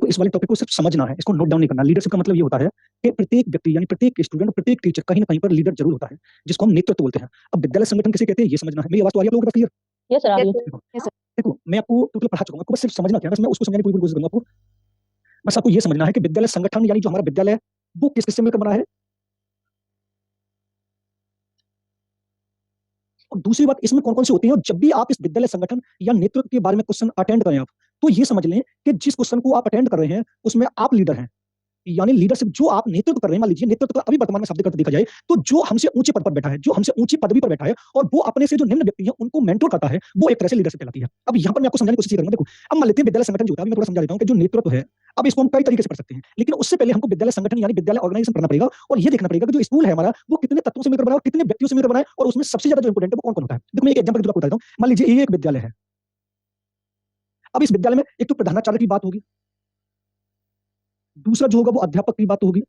आपको इस वाले टॉपिक को सिर्फ समझना है, इसको नोट डाउन नहीं करना। लीडरशिप का मतलब ये होता है कि प्रत्येक व्यक्ति यानी प्रत्येक स्टूडेंट और प्रत्येक टीचर कहीं न कहीं पर लीडर ज़रूर होता है, जिसको हम नेतृत्व बोलते हैं। अब विद्यालय संगठन किसे कहते हैं ये समझना है। मेरी आवाज़ तो आ रही है आप लोगों को क्लियर? यस सर, आ रही है। देखो देखो, मैं आपको टोटल पढ़ा चुका हूँ, आपको बस सिर्फ समझना क्या है, बस मैं उसको समझाने की पूरी कोशिश करूँगा आपको। बस आपको ये समझना है कि विद्यालय संगठन यानी जो हमारा विद्यालय है, वो किस-किस से मिलकर बना है। और दूसरी बात इसमें कौन-कौन से होते हैं और जब भी आप इस विद्यालय संगठन या नेतृत्व के बारे में क्वेश्चन अटेंड करें आप, तो ये समझ लें कि जिस क्वेश्चन को आप अटेंड कर रहे हैं, उसमें आप लीडर हैं। यानी लीडरशिप जो आप नेतृत्व कर रहे हैं, मान लीजिए नेतृत्व का अभी वर्तमान में शब्द अर्थ देखा जाए, तो जो हमसे ऊँचे पद पर बैठा है, जो हमसे ऊँची पदवी पर बैठा है और वो अपने से जो निम्न व्यक्ति हैं, उनको मेंटर करता है, वो एक तरह से लीडरशिप कहलाती है। अब यहाँ पर मैं आपको समझाने की कोशिश करूँगा। देखो, अब मान लेते हैं विद्यालय संगठन जो होता है, अभी मैं थोड़ा समझा देता हूँ कि जो नेतृत्व है, अब इसको हम कई तरीके से पढ़ सकते हैं। लेकिन उससे पहले हमको विद्यालय संगठन यानी विद्यालय ऑर्गेनाइजेशन पढ़ना पड़ेगा और ये देखना पड़ेगा कि जो स्कूल है हमारा, वो कितने तत्वों से मिलकर बना है और कितने व्यक्तियों से मिलकर बना है और उसमें सबसे ज़्यादा जो इम्पोर्टेंट है, वो कौन-कौन होता है। देखो, मैं एक एग्जांपल के थ्रू आपको बता देता हूँ। मान लीजिए ये एक विद्यालय है। अब इस विद्यालय में एक तो प्रधानाचार्य की बात होगी, दूसरा जो होगा वो अध्यापक की बात होगी,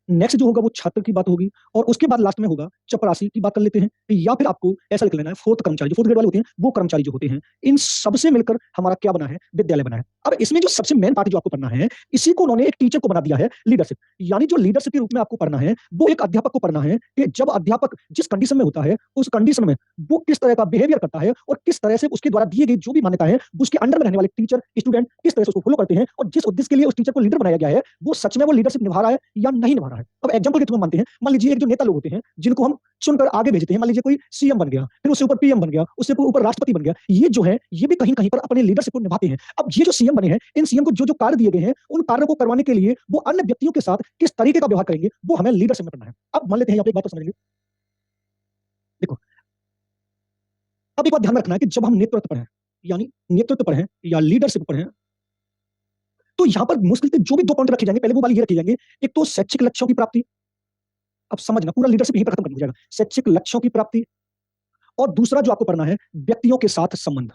नेक्स्ट जो होगा वो छात्र की बात होगी और उसके बाद लास्ट में होगा चपरासी की बात कर लेते हैं या फिर आपको ऐसा लिख लेना है फोर्थ कर्मचारी, जो फोर्थ ग्रेड वाले होते हैं वो कर्मचारी जो होते हैं। इन सबसे मिलकर हमारा क्या बना है, विद्यालय बना है। अब इसमें जो सबसे मेन पार्ट जो आपको पढ़ना है, इसी को उन्होंने एक टीचर को बना दिया है लीडरशिप। यानी जो लीडरशिप के रूप में आपको पढ़ना है वो एक अध्यापक को पढ़ना है कि जब अध्यापक जिस कंडीशन में होता है उस कंडीशन में वो किस तरह का बिहेवियर करता है और किस तरह से उसके द्वारा दिए गए जो भी मान्यता है उसके अंडर में रहने वाले टीचर स्टूडेंट किस तरह से उसको फॉलो करते हैं और जिस उद्देश्य के लिए उस टीचर को लीडर बनाया गया है वो सच में वो लीडरशिप निभा रहा है या नहीं निभा रहा है। अब एग्जांपल के थ्रू हम मानते हैं, मान लीजिए एक जो नेता लोग होते हैं जिनको हम चुनकर आगे भेजते हैं, मान लीजिए कोई सीएम बन गया, फिर उससे ऊपर पीएम बन गया, उससे ऊपर राष्ट्रपति बन गया, ये जो है ये भी कहीं कहीं पर अपने लीडरशिप को निभाते हैं। अब ये जो सीएम बने हैं, इन सीएम को जो जो कार्य दिए गए हैं उन कार्यों को करवाने के लिए वो अन्य व्यक्तियों के साथ किस तरीके का व्यवहार करेंगे वो हमें लीडरशिप में करना है। अब मान लेते हैं, यहाँ पे एक बात तो समझ लीजिए। देखो, अब एक बात ध्यान में रखना है कि जब हम नेतृत्व पर हैं यानी नेतृत्व पर हैं या लीडरशिप पर हैं, तो यहाँ पर मुश्किल से जो भी 2 पॉइंट रखे जाएंगे, पहले वो वाले ये रखे जाएंगे। एक तो शैक्षिक लक्ष्यों की प्राप्ति, अब समझना पूरा लीडरशिप यहीं पर खत्म कर दिया जाएगा। शैक्षिक लक्ष्यों की प्राप्ति और दूसरा जो आपको पढ़ना है व्यक्तियों के साथ संबंध।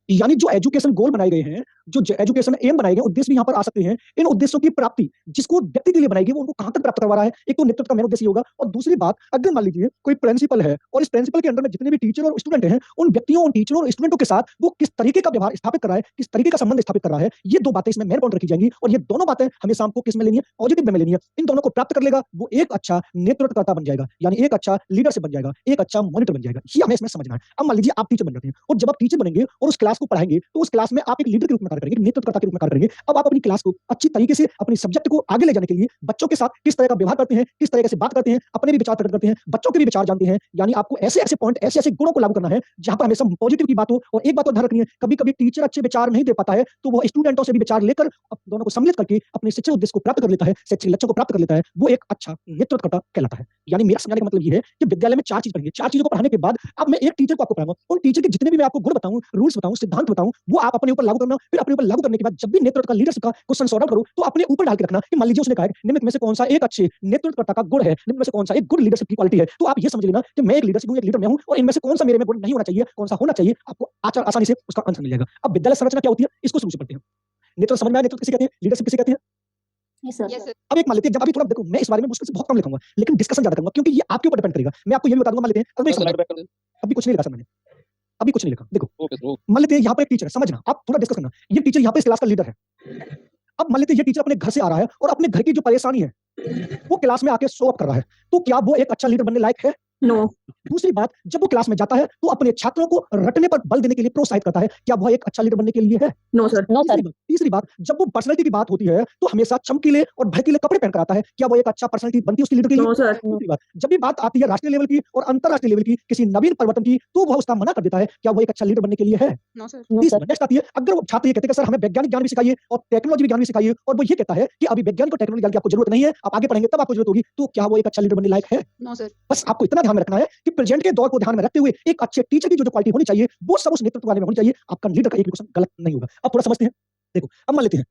यानी जो एजुकेशन गोल बनाए गए हैं, जो एजुकेशन एम बनाए गए, उद्देश्य भी यहाँ पर आ सकते हैं। इन उद्देश्यों की प्राप्ति जिसको व्यक्ति के लिए बनाई गई वो उनको कहां तक प्राप्त करवा रहा है, एक तो नेतृत्व का मेन उद्देश्य होगा। और दूसरी बात, अगर मान लीजिए कोई प्रिंसिपल है और इस प्रिंसिपल के अंडर में जितने भी टीचर और स्टूडेंट हैं, उन व्यक्तियों उन टीचरों और स्टूडेंटों के साथ वो किस तरीके का व्यवहार स्थापित कर रहा है, किस तरीके का संबंध स्थापित कर रहा है, ये 2 बातें इसमें मेन पॉइंट रखी जाएंगी। और ये दोनों बातें हमेशा हमको किस में लेनी है, पॉजिटिव में लेनी है। इन दोनों को प्राप्त कर लेगा वो एक अच्छा नेतृत्वकर्ता बन जाएगा, यानी एक अच्छा लीडरशिप बन जाएगा, एक अच्छा मॉनिटर बन जाएगा। ये हमें इसमें समझना है। अब मान लीजिए आप टीचर बन जाते हैं और जब आप टीचर बनेंगे और उस क्लास को पढ़ाएंगे तो उस क्लास में आप एक लीडर के रूप में कार्य करेंगे, एक नेतृत्वकर्ता के रूप में कार्य करेंगे। अब आप अपनी क्लास को अच्छी तरीके से अपने सब्जेक्ट को आगे ले जाने के लिए बच्चों के साथ किस तरह का व्यवहार करते हैं, किस तरीके से बात करते हैं, अपने भी विचार प्रकट करते हैं, बच्चों के भी विचार जानते हैं। यानी आपको ऐसे-ऐसे पॉइंट, ऐसे-ऐसे गुणों को लागू करना है जहां पर हमेशा पॉजिटिव की बात हो। और एक बात और ध्यान रखनी है, कभी-कभी टीचर अच्छे विचार नहीं दे पाता है तो वो स्टूडेंटों से भी विचार लेकर दोनों को सम्मिलित करके अपने शिक्षण उद्देश्य को प्राप्त कर लेता है, शैक्षिक लक्ष्यों को प्राप्त कर लेता है, वो एक अच्छा नेतृत्वकर्ता कहलाता है। यानी मेरा समझाने का मतलब ये है कि विद्यालय में 4 चीज पढ़ेंगे, 4 चीजों को पढ़ाने के बाद अब मैं एक टीचर को आपको पढ़ाऊंगा। उन टीचर के जितने भी मैं आपको गुण बताऊं, रूल्स बताऊं, सिद्धांत बताऊं, वो आप अपने ऊपर लागू करना। फिर अपने ऊपर लागू करने के बाद जब भी नेतृत्व का लीडरशिप का क्वेश्चन सॉर्ट आउट करो तो अपने ऊपर डाल के रखना कि मान लीजिए उसने कहा है निम्न में से कौन सा एक अच्छे नेतृत्वकर्ता का गुण है, निम्न में से कौन सा एक गुड लीडरशिप की क्वालिटी है। तो आप ये समझ लेना कि मैं एक लीडरशिप हूं, एक लीडर मैं हूं और इनमें से कौन सा मेरे में गुण नहीं होना चाहिए, कौन सा होना चाहिए, आपको आचार आसानी से उसका आंसर मिल जाएगा। अब विद्यालय संरचना क्या होती है इसको शुरू से पढ़ते हैं। नेतृत्व समझ में आया, नेतृत्व किसे कहते हैं, लीडरशिप किसे कहते हैं। Yes sir. Yes sir. अब एक मान लेते हैं, जब अभी थोड़ा देखो मैं इस बारे में मुश्किल से बहुत कम लिखूंगा लेकिन डिस्कशन ज्यादा करूंगा क्योंकि ये आपके ऊपर डिपेंड करेगा। मैं आपको ये भी बता दूंगा, मान लेते हैं अभी कुछ नहीं लिखा सर मैंने, अभी कुछ नहीं लिखा। देखो मान लेते हैं यहाँ पर एक टीचर है, समझना आप थोड़ा डिस्कस करना। ये टीचर यहाँ पे इस क्लास का लीडर है। अब मान लेते हैं ये टीचर अपने घर से आ रहा है और अपने घर की जो परेशानी है वो क्लास में आके शो ऑफ कर रहा है, तो क्या वो एक अच्छा लीडर बनने लायक है। नो। दूसरी बात, जब वो क्लास में जाता है तो अपने छात्रों को रटने पर बल देने के लिए प्रोत्साहित करता है, क्या वह एक अच्छा लीडर बनने के लिए है। No sir. No sir. तीसरी बात, जब वो पर्सनालिटी की बात होती है तो हमेशा चमकीले और भड़कीले कपड़े पहनकर आता है, क्या वो एक अच्छा पर्सनालिटी बनती है उसकी लीडर के लिए। No sir. तीसरी बात, जब भी बात आती है राष्ट्रीय लेवल की और अंतरराष्ट्रीय लेवल की किसी नवीन परिवर्तन की तो वह उसका मना कर देता है, क्या वो एक अच्छा लीडर बनने के लिए है। No sir. नो तीसरी सर। नेक्स्ट आती है, अगर वो छात्र ये कहते हैं कि सर हमें वैज्ञानिक ज्ञान भी सिखाइए और टेक्नोलॉजी भी ज्ञान भी सिखाइए और वो ये कहता है कि अभी वैज्ञानिक और टेक्नोलॉजी ज्ञान की आपको जरूरत नहीं है, आप आगे पढ़ेंगे तब आपको जरूरत होगी, तो क्या वो एक अच्छा लीडर बनने लायक है। No sir. बस आपको इतना ध्यान में रखना है कि प्रेजेंट के दौर को ध्यान में रखते हुए एक अच्छे टीचर की जो जो क्वालिटी होनी चाहिए वो सब उस नेतृत्व वाले में होनी चाहिए। आपका लीडर का एक भी क्वेश्चन गलत नहीं होगा। अब थोड़ा समझते हैं। देखो, अब मान लेते हैं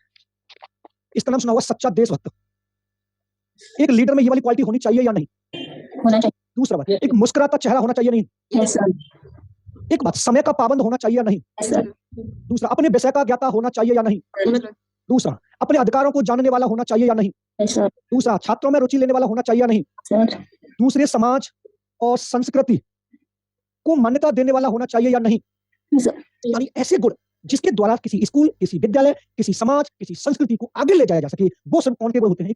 इसका नाम सुना होगा सच्चा देशभक्त। एक लीडर में ये वाली क्वालिटी होनी चाहिए या नहीं। होना चाहिए। दूसरा बात, एक मुस्कुराता चेहरा होना चाहिए नहीं। Yes sir. एक बात, समय का पाबंद होना चाहिए या नहीं। Yes sir. दूसरा, अपने विषय का ज्ञाता होना चाहिए या नहीं। दूसरा, अपने अधिकारों को जानने वाला होना चाहिए या नहीं। Yes sir. दूसरा, छात्रों में रुचि लेने वाला होना चाहिए या नहीं। सर। दूसरे, समाज और संस्कृति को मान्यता देने वाला होना चाहिए या नहीं। सर। यानी ऐसे गुण जिसके द्वारा किसी स्कूल, किसी विद्यालय, किसी समाज, किसी संस्कृति को आगे ले जाया जा सके, वो सब कौन के गुण होते हैं?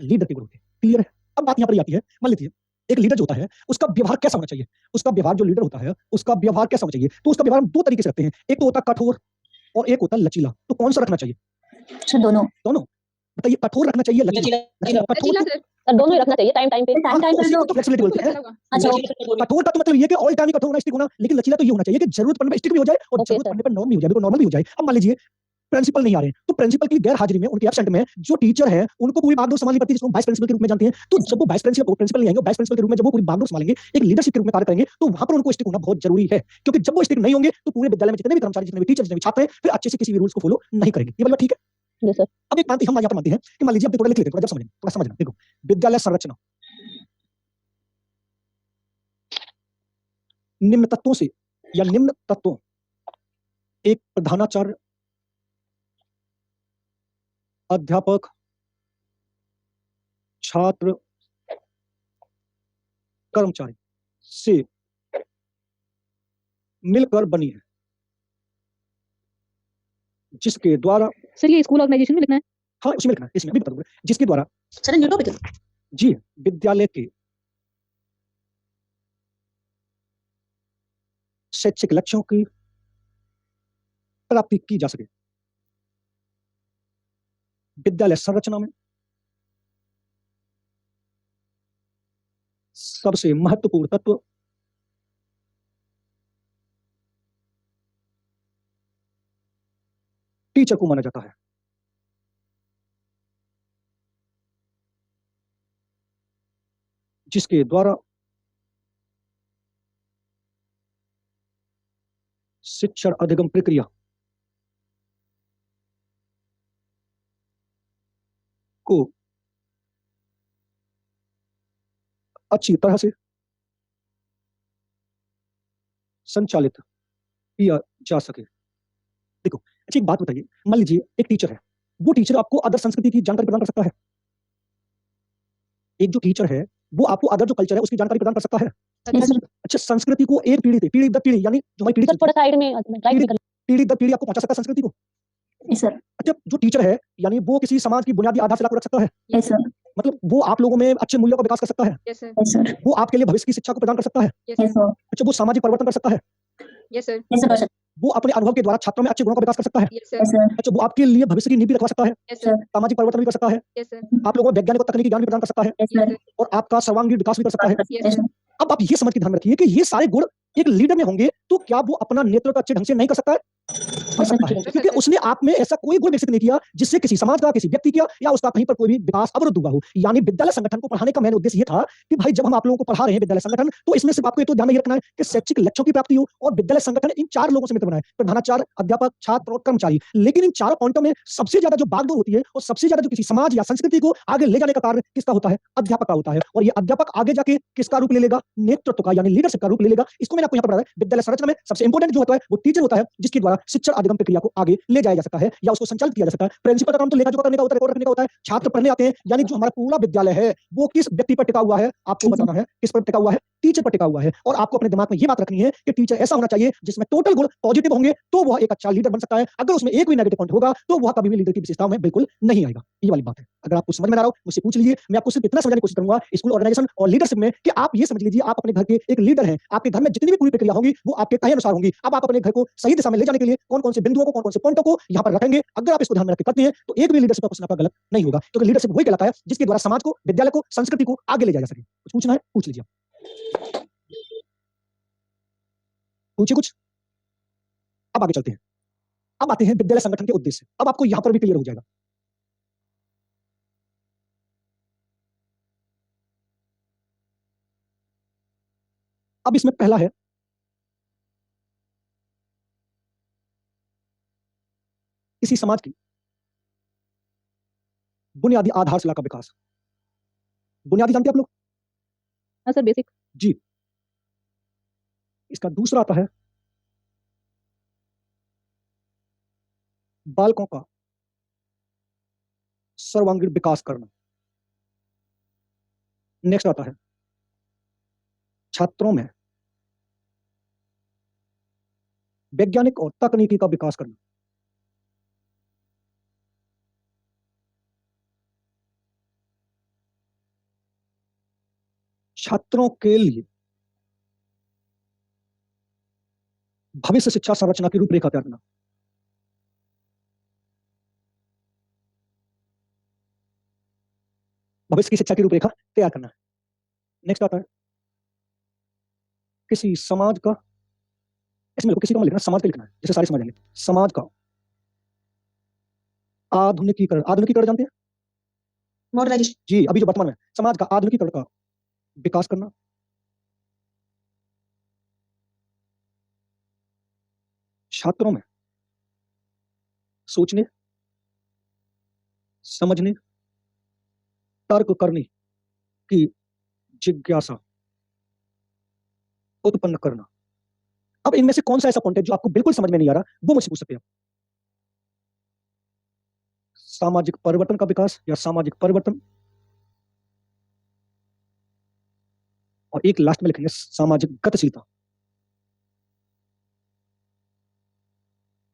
लीडर के गुण होते हैं। क्लियर है? अब बात यहाँ पर आती है, मान लीजिए एक लीडर जो होता है उसका व्यवहार कैसा होना चाहिए? उसका व्यवहार जो लीडर होता है उसका व्यवहार कैसा होना चाहिए? तो उसका व्यवहार हम दो तरीके से रखते हैं, एक तो होता है कठोर और एक होता है लचीला। तो कौन सा रखना चाहिए? सर दोनों। दोनों। बताइए, कठोर रखना चाहिए लचीला? कठोर सर दोनों ही रखना चाहिए टाइम टाइम पे। हाँ, तो उसी को तो फ्लेक्सिबिलिटी बोलते हैं। अच्छा कठोर का तो मतलब ये है कि ऑल टाइम ही कठोर होना, स्टिक होना, लेकिन लचीला तो ये होना चाहिए कि जरूरत पड़ने पर स्टिक भी हो जाए और ओके जरूरत सर। पड़ने पर नॉर्म भी हो जाए, बिल्कुल नॉर्मल भी हो जाए। अब मान लीजिए प्रिंसिपल नहीं आ रहे हैं, तो प्रिंसिपल की गैर हाजिरी में, उनके एब्सेंट में जो टीचर है उनको पूरी बागडोर संभालनी पड़ती है, जिसको वाइस प्रिंसिपल के रूप में जानते हैं। तो जब वो वाइस प्रिंसिपल नहीं आएंगे, वाइस प्रिंसिपल के रूप में जब वो पूरी बागडोर संभालेंगे, एक लीडरशिप के रूप में कार्य करेंगे, तो वहां पर उनको स्टिक होना बहुत जरूरी है, क्योंकि जब वो स्टिक नहीं होंगे तो पूरे विद्यालय में जितने भी कर्मचारी, जितने भी टीचर, जितने भी छात्र हैं, फिर अच्छे से किसी भी रूल्स को फॉलो नहीं करेंगे। ये बात ठीक है? जी सर। अब एक मानते हम यहाँ पर मानते हैं कि मान लीजिए अब थोड़ा लिख लेते हैं, थोड़ा जब समझना, थोड़ा समझना। देखो, विद्यालय संरचना निम्न तत्वों से या निम्न तत्वों, एक प्रधानाचार्य, अध्यापक, छात्र, कर्मचारी से मिलकर बनी है, जिसके द्वारा, सर ये स्कूल ऑर्गेनाइजेशन में लिखना है? हाँ उसमें लिखना है, इसमें अभी बता दूंगा, जिसके द्वारा सर न्यूटोपिक। जी विद्यालय के शैक्षिक लक्ष्यों की प्राप्ति की जा सके। विद्यालय संरचना में सबसे महत्वपूर्ण तत्व टीचर को माना जाता है, जिसके द्वारा शिक्षण अधिगम प्रक्रिया को अच्छी तरह से संचालित किया जा सके। देखो, अच्छा एक बात बताइए, मान लीजिए एक टीचर है, वो टीचर आपको अदर संस्कृति की जानकारी प्रदान कर सकता है? एक जो टीचर है वो आपको अदर जो कल्चर है उसकी जानकारी प्रदान कर सकता है? अच्छा, संस्कृति को एक पीढ़ी से पीढ़ी दर पीढ़ी, यानी जो हमारी पीढ़ी सर चलती थोड़ा है, साइड में राइट में कर पीढ़ी दर पीढ़ी आपको पहुंचा सकता है संस्कृति को? सर। अच्छा, जो टीचर है यानी वो किसी समाज की बुनियादी आधारशिला को रख सकता है, यस सर। मतलब वो आप लोगों में अच्छे मूल्यों का विकास कर सकता है, यस सर। वो आपके लिए भविष्य की शिक्षा को प्रदान कर सकता है, यस सर। अच्छा वो सामाजिक परिवर्तन कर सकता है, यस सर। Yes sir. वो अपने अनुभव के द्वारा छात्रों में अच्छे गुणों का विकास कर सकता है, यस सर। अच्छा वो आपके लिए भविष्य की नींव भी रखवा सकता है, यस सर। सामाजिक परिवर्तन भी कर सकता है, यस सर। आप लोगों को वैज्ञानिक और तकनीकी ज्ञान भी प्रदान कर सकता है, यस सर। और आपका सर्वांगीण विकास भी कर सकता है। Yes sir. अब आप ये समझ के ध्यान में रखिए कि ये सारे गुण एक लीडर में होंगे, तो क्या वो अपना नेतृत्व अच्छे ढंग से नहीं कर सकता है? कर सकता है, क्योंकि उसने आप में ऐसा कोई गुण विकसित नहीं किया जिससे किसी समाज का, किसी व्यक्ति का या उसका कहीं पर कोई भी विकास अवरुद्ध हुआ हो। यानी विद्यालय संगठन को पढ़ाने का मेन उद्देश्य ये था कि भाई जब हम आप लोगों को पढ़ा रहे हैं विद्यालय संगठन, तो इसमें सिर्फ आपको ये तो ध्यान में ये रखना है कि शैक्षिक लक्ष्यों की प्राप्ति हो, और विद्यालय संगठन इन चार लोगों से मिलकर बना है, प्रधानाचार्य, अध्यापक, छात्र और कर्मचारी। लेकिन इन चारों पॉइंटों में सबसे ज्यादा जो बागडोर होती है और सबसे ज्यादा जो किसी समाज या संस्कृति को आगे ले जाने का कार्य किसका होता है? अध्यापक का होता है। और ये अध्यापक आगे जाके किसका रूप ले लेगा? नेतृत्व का, यानी लीडरशिप का रूप ले लेगा। इसको मैंने आपको यहाँ पर बताया। विद्यालय संरचना में सबसे इंपॉर्टेंट जो होता है वो टीचर होता है, जिसके द्वारा शिक्षण अधिगम प्रक्रिया को आगे ले जाया जा सकता है या उसको संचालित किया जा सकता है। प्रिंसिपल का काम तो लेखा जोखा करने का होता है, रिकॉर्ड रखने का होता है। छात्र पढ़ने आते हैं, यानी जो हमारा पूरा विद्यालय है वो किस व्यक्ति पर टिका हुआ है आपको बताना है, किस पर टिका हुआ है? टीचर पर टिका हुआ है। और आपको अपने दिमाग में ये बात रखनी है कि टीचर ऐसा होना चाहिए जिसमें टोटल गुण पॉजिटिव होंगे, तो वह एक अच्छा लीडर बन सकता है। अगर उसमें एक भी नेगेटिव पॉइंट होगा तो वह कभी भी लीडर की विशेषताओं में बिल्कुल नहीं आएगा। ये वाली बात है। अगर आपको समझ में आ रहा हो मुझसे पूछ लीजिए, मैं आपको सिर्फ इतना समझाने की कोशिश करूंगा स्कूल ऑर्गेनाइजेशन और लीडरशिप में कि आप ये समझ लीजिए आप अपने घर के एक लीडर हैं। आपके घर में जितनी भी पूरी प्रक्रिया होगी वो आपके कहे अनुसार होंगी। अब आप अपने घर को सही दिशा में ले जाने के लिए कौन-कौन से बिंदुओं को, कौन-कौन से पॉइंटों को यहाँ पर रखेंगे, अगर आप इसको ध्यान में रख के करते हैं तो एक भी लीडरशिप का क्वेश्चन आपका गलत नहीं होगा, क्योंकि लीडरशिप वही कहलाता है जिसके द्वारा समाज को, विद्यालय को, संस्कृति को आगे ले जाया जा सके। कुछ पूछना है पूछ लीजिए आप। पूछिए कुछ। अब आगे चलते हैं। अब आते हैं विद्यालय संगठन के उद्देश्य। अब आपको यहां पर भी क्लियर हो जाएगा। अब इसमें पहला है किसी समाज की बुनियादी आधारशिला का विकास। बुनियादी जानते हैं आप लोग? हाँ सर बेसिक। जी। इसका दूसरा आता है बालकों का सर्वांगीण विकास करना। नेक्स्ट आता है छात्रों में वैज्ञानिक और तकनीकी का विकास करना। छात्रों के लिए भविष्य शिक्षा संरचना की रूपरेखा तैयार करना। भविष्य की शिक्षा की रूपरेखा तैयार करना। नेक्स्ट आता है किसी समाज का, इसमें लिखो, किसी का लिखना, समाज का लिखना है, जैसे सारे समझ आएंगे। समाज का आधुनिकीकरण, आधुनिकीकरण जानते हैं? मॉडर्नाइजेशन। जी, अभी जो वर्तमान में समाज का आधुनिकीकरण का विकास करना। छात्रों में सोचने, समझने, तर्क करने की जिज्ञासा उत्पन्न करना। अब इनमें से कौन सा ऐसा पॉइंट है जो आपको बिल्कुल समझ में नहीं आ रहा, वो मुझसे पूछ सकते हैं आप। सामाजिक परिवर्तन का विकास या सामाजिक परिवर्तन, और एक लास्ट में लिखेंगे सामाजिक गतिशीलता।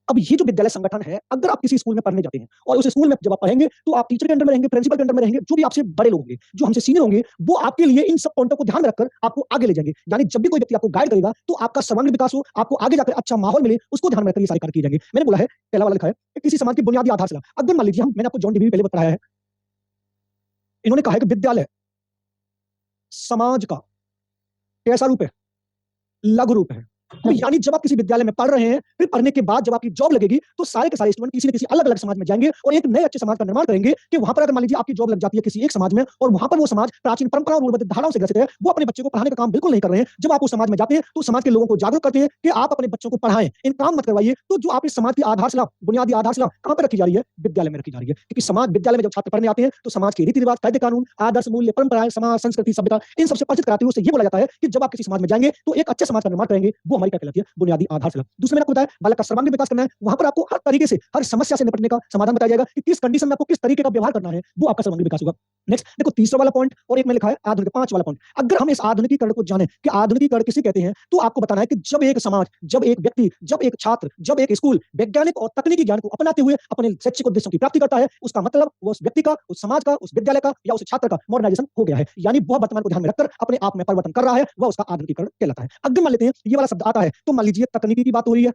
अब ये जो विद्यालय संगठन है, अगर आप किसी स्कूल में पढ़ने जाते हैं और उस स्कूल में जब आप पढ़ेंगे तो आप टीचर के अंडर में रहेंगे, प्रिंसिपल के अंडर में रहेंगे, जो भी आपसे बड़े लोग होंगे, जो हमसे सीनियर होंगे, वो आपके लिए इन सब पॉइंटों को ध्यान में रखकर आपको आगे ले जाएंगे। यानी जब भी कोई व्यक्ति आपको गाइड करेगा तो आपका सर्वांगीण विकास हो, आपको आगे जाकर अच्छा माहौल मिले, उसको ध्यान में रखकर ये सारे कार्य किए जाएंगे। मैंने बोला है, पहला वाला लिखा है कि किसी समाज की बुनियादी आधारशिला। अगर मान लीजिए, मैंने आपको जॉन डीवी पहले बताया है, इन्होंने कहा है कि विद्यालय समाज का कैसा रूप है? लघु रूप है। तो यानी जब आप किसी विद्यालय में पढ़ रहे हैं, फिर पढ़ने के बाद जब आपकी जॉब लगेगी तो सारे के सारे स्टूडेंट किसी न किसी अलग-अलग समाज में जाएंगे और एक नए अच्छे समाज का निर्माण करेंगे कि वहां पर अगर मान लीजिए आपकी जॉब लग जाती है किसी एक समाज में और वहां पर वो समाज प्राचीन परंपराओं और मूलभूत धारणाओं से ग्रसित है, वो अपने बच्चे को पढ़ाने का काम बिल्कुल नहीं कर रहे हैं। जब आप उस समाज में जाते हैं तो समाज के लोगों को जागरूक करते हैं कि आप अपने बच्चों को पढ़ाएं, इन काम मत करवाइए। तो जो आप इस समाज की आधारशिला, बुनियादी आधारशिला कहां पर रखी जा रही है? विद्यालय में रखी जा रही है। क्योंकि समाज, विद्यालय में जब छात्र पढ़ने आते हैं तो समाज के रीति रिवाज, कायदे कानून, आदर्श, मूल्य, परंपराएं, समाज, संस्कृति, सभ्यता, इन सबसे परिचित कराते हुए उससे ये बोला जाता है कि जब आप किसी समाज में जाएंगे तो एक अच्छे समाज का निर्माण करेंगे। वो हमारी क्या कहलाती है? बुनियादी आधारशिला। दूसरे मैंने आपको बताया बालक का सर्वांगीण विकास करना है। वहां पर आपको हर तरीके से, हर समस्या से निपटने का समाधान बताया जाएगा कि किस कंडीशन में आपको किस तरीके का व्यवहार करना है, वो आपका सर्वांगीण विकास होगा। नेक्स्ट देखो, तीसरा वाला पॉइंट और एक में लिखा है आधुनिक, पांच वाला पॉइंट। अगर हम इस आधुनिकीकरण को जाने कि आधुनिकीकरण किसे कहते हैं, तो आपको बताना है कि जब एक समाज, जब एक व्यक्ति, जब एक छात्र, जब एक स्कूल वैज्ञानिक और तकनीकी ज्ञान को अपनाते हुए अपने शैक्षिक उद्देश्यों की प्राप्ति करता है, उसका मतलब वो उस व्यक्ति का, उस समाज का, उस विद्यालय का या उस छात्र का मॉडर्नाइजेशन हो गया है। यानी वह वर्तमान को ध्यान में रखकर अपने आप में परिवर्तन कर रहा है, वह उसका आधुनिकीकरण कहलाता है। अगर मान लेते हैं ये वाला शब्द आता है तो मान लीजिए तकनीकी की बात हो रही है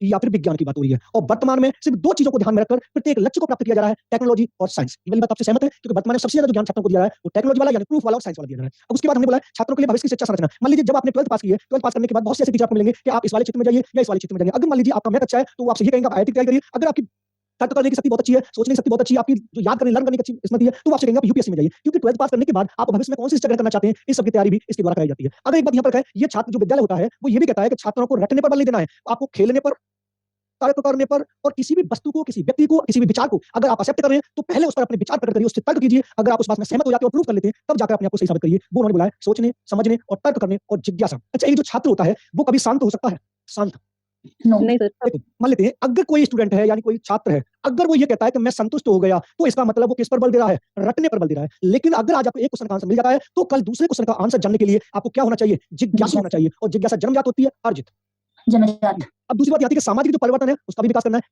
या फिर विज्ञान की बात हो रही है, और वर्तमान में सिर्फ दो चीजों को ध्यान में रखकर प्रत्येक लक्ष्य को प्राप्त किया जा रहा है, टेक्नोलॉजी और साइंस। ये वाली बात आपसे सहमत है? क्योंकि वर्तमान में सबसे ज्यादा जो ज्ञान छात्रों को दिया जा रहा है वो टेक्नोलॉजी वाला यानी प्रूफ वाला और साइंस वाला दिया जा रहा है। अब उसके बाद हमने बोला छात्रों के लिए भविष्य की शिक्षा संरचना। मान लीजिए जब आपने 12th पास की है, 12th पास करने के बाद बहुत से ऐसे टीचर आपको मिलेंगे कि आप इस वाले क्षेत्र में जाइए या इस वाले क्षेत्र में जाइए। अगर मान लीजिए आपका मैथ अच्छा है तो वो आपसे ये कहेंगे आप आईआईटी तैयारी करिए। अगर आपकी तर्क करने की शक्ति बहुत अच्छी है, सोचने की शक्ति बहुत अच्छी है, आपकी जो याद करने, लर्न करने की अच्छी स्मृति है, तो आपसे कहेंगे आप यूपीएससी में जाइए। क्योंकि 12th पास करने के बाद आप भविष्य में कौन सी शिक्षा ग्रहण करना चाहते हैं, इस सब की तैयारी भी इसके द्वारा कराई जाती है। अगर एक बात यहाँ पर है, ये छात्र जो विद्यालय होता है वो ये भी कहता है कि छात्रों को रटने पर बल नहीं देना है, आपको खेलने पर, तर्क करने पर, और किसी भी वस्तु को, किसी व्यक्ति को, किसी भी विचार को अगर आप एक्सेप्ट कर रहे हैं तो पहले उस पर अपने विचार प्रकट करिए, उससे तर्क कीजिए। अगर आप उस बात में सहमत हो जाते हैं और प्रूव कर लेते हैं तब जाकर अपने आप को सही साबित करिए। वो उन्होंने बुलाया सोचने, समझने और तर्क करने और जिज्ञासा। अच्छा, एक जो छात्र होता है वो कभी शांत हो सकता है? शांत नहीं सर। देखो, मान लेते हैं अगर कोई स्टूडेंट है यानी कोई छात्र है, अगर वो ये कहता है कि मैं संतुष्ट हो गया, तो इसका मतलब वो किस पर बल दे रहा है? रटने पर बल दे रहा है। लेकिन अगर आज आपको एक क्वेश्चन का आंसर मिल जाता है तो कल दूसरे क्वेश्चन का आंसर जानने के लिए आपको क्या होना चाहिए? जिज्ञासु होना चाहिए। और जिज्ञासा जन्मजात होती है, अर्जित जन्मजात। अब दूसरी बात आती है कि सामाजिक जो परिवर्तन है उसका भी विकास करना है।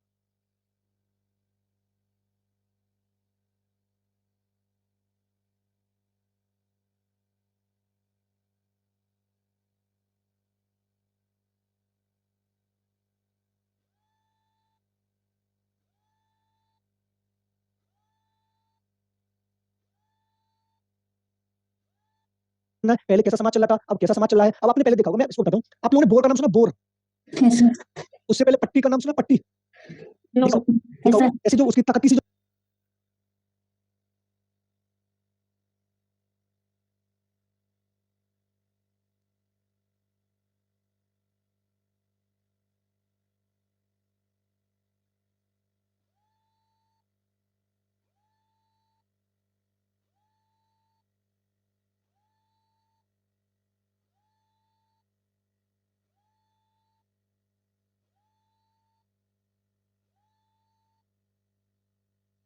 पहले कैसा समाज चल रहा था, अब कैसा समाज चल रहा है। अब आपने पहले देखा होगा, मैं इसको बताता हूँ, आप लोगों ने बोर का नाम सुना? बोर। Yes, sir. उससे पहले पट्टी का नाम सुना? पट्टी। No. देखा Yes, होगा, sir. ऐसी जो उसकी तकती सी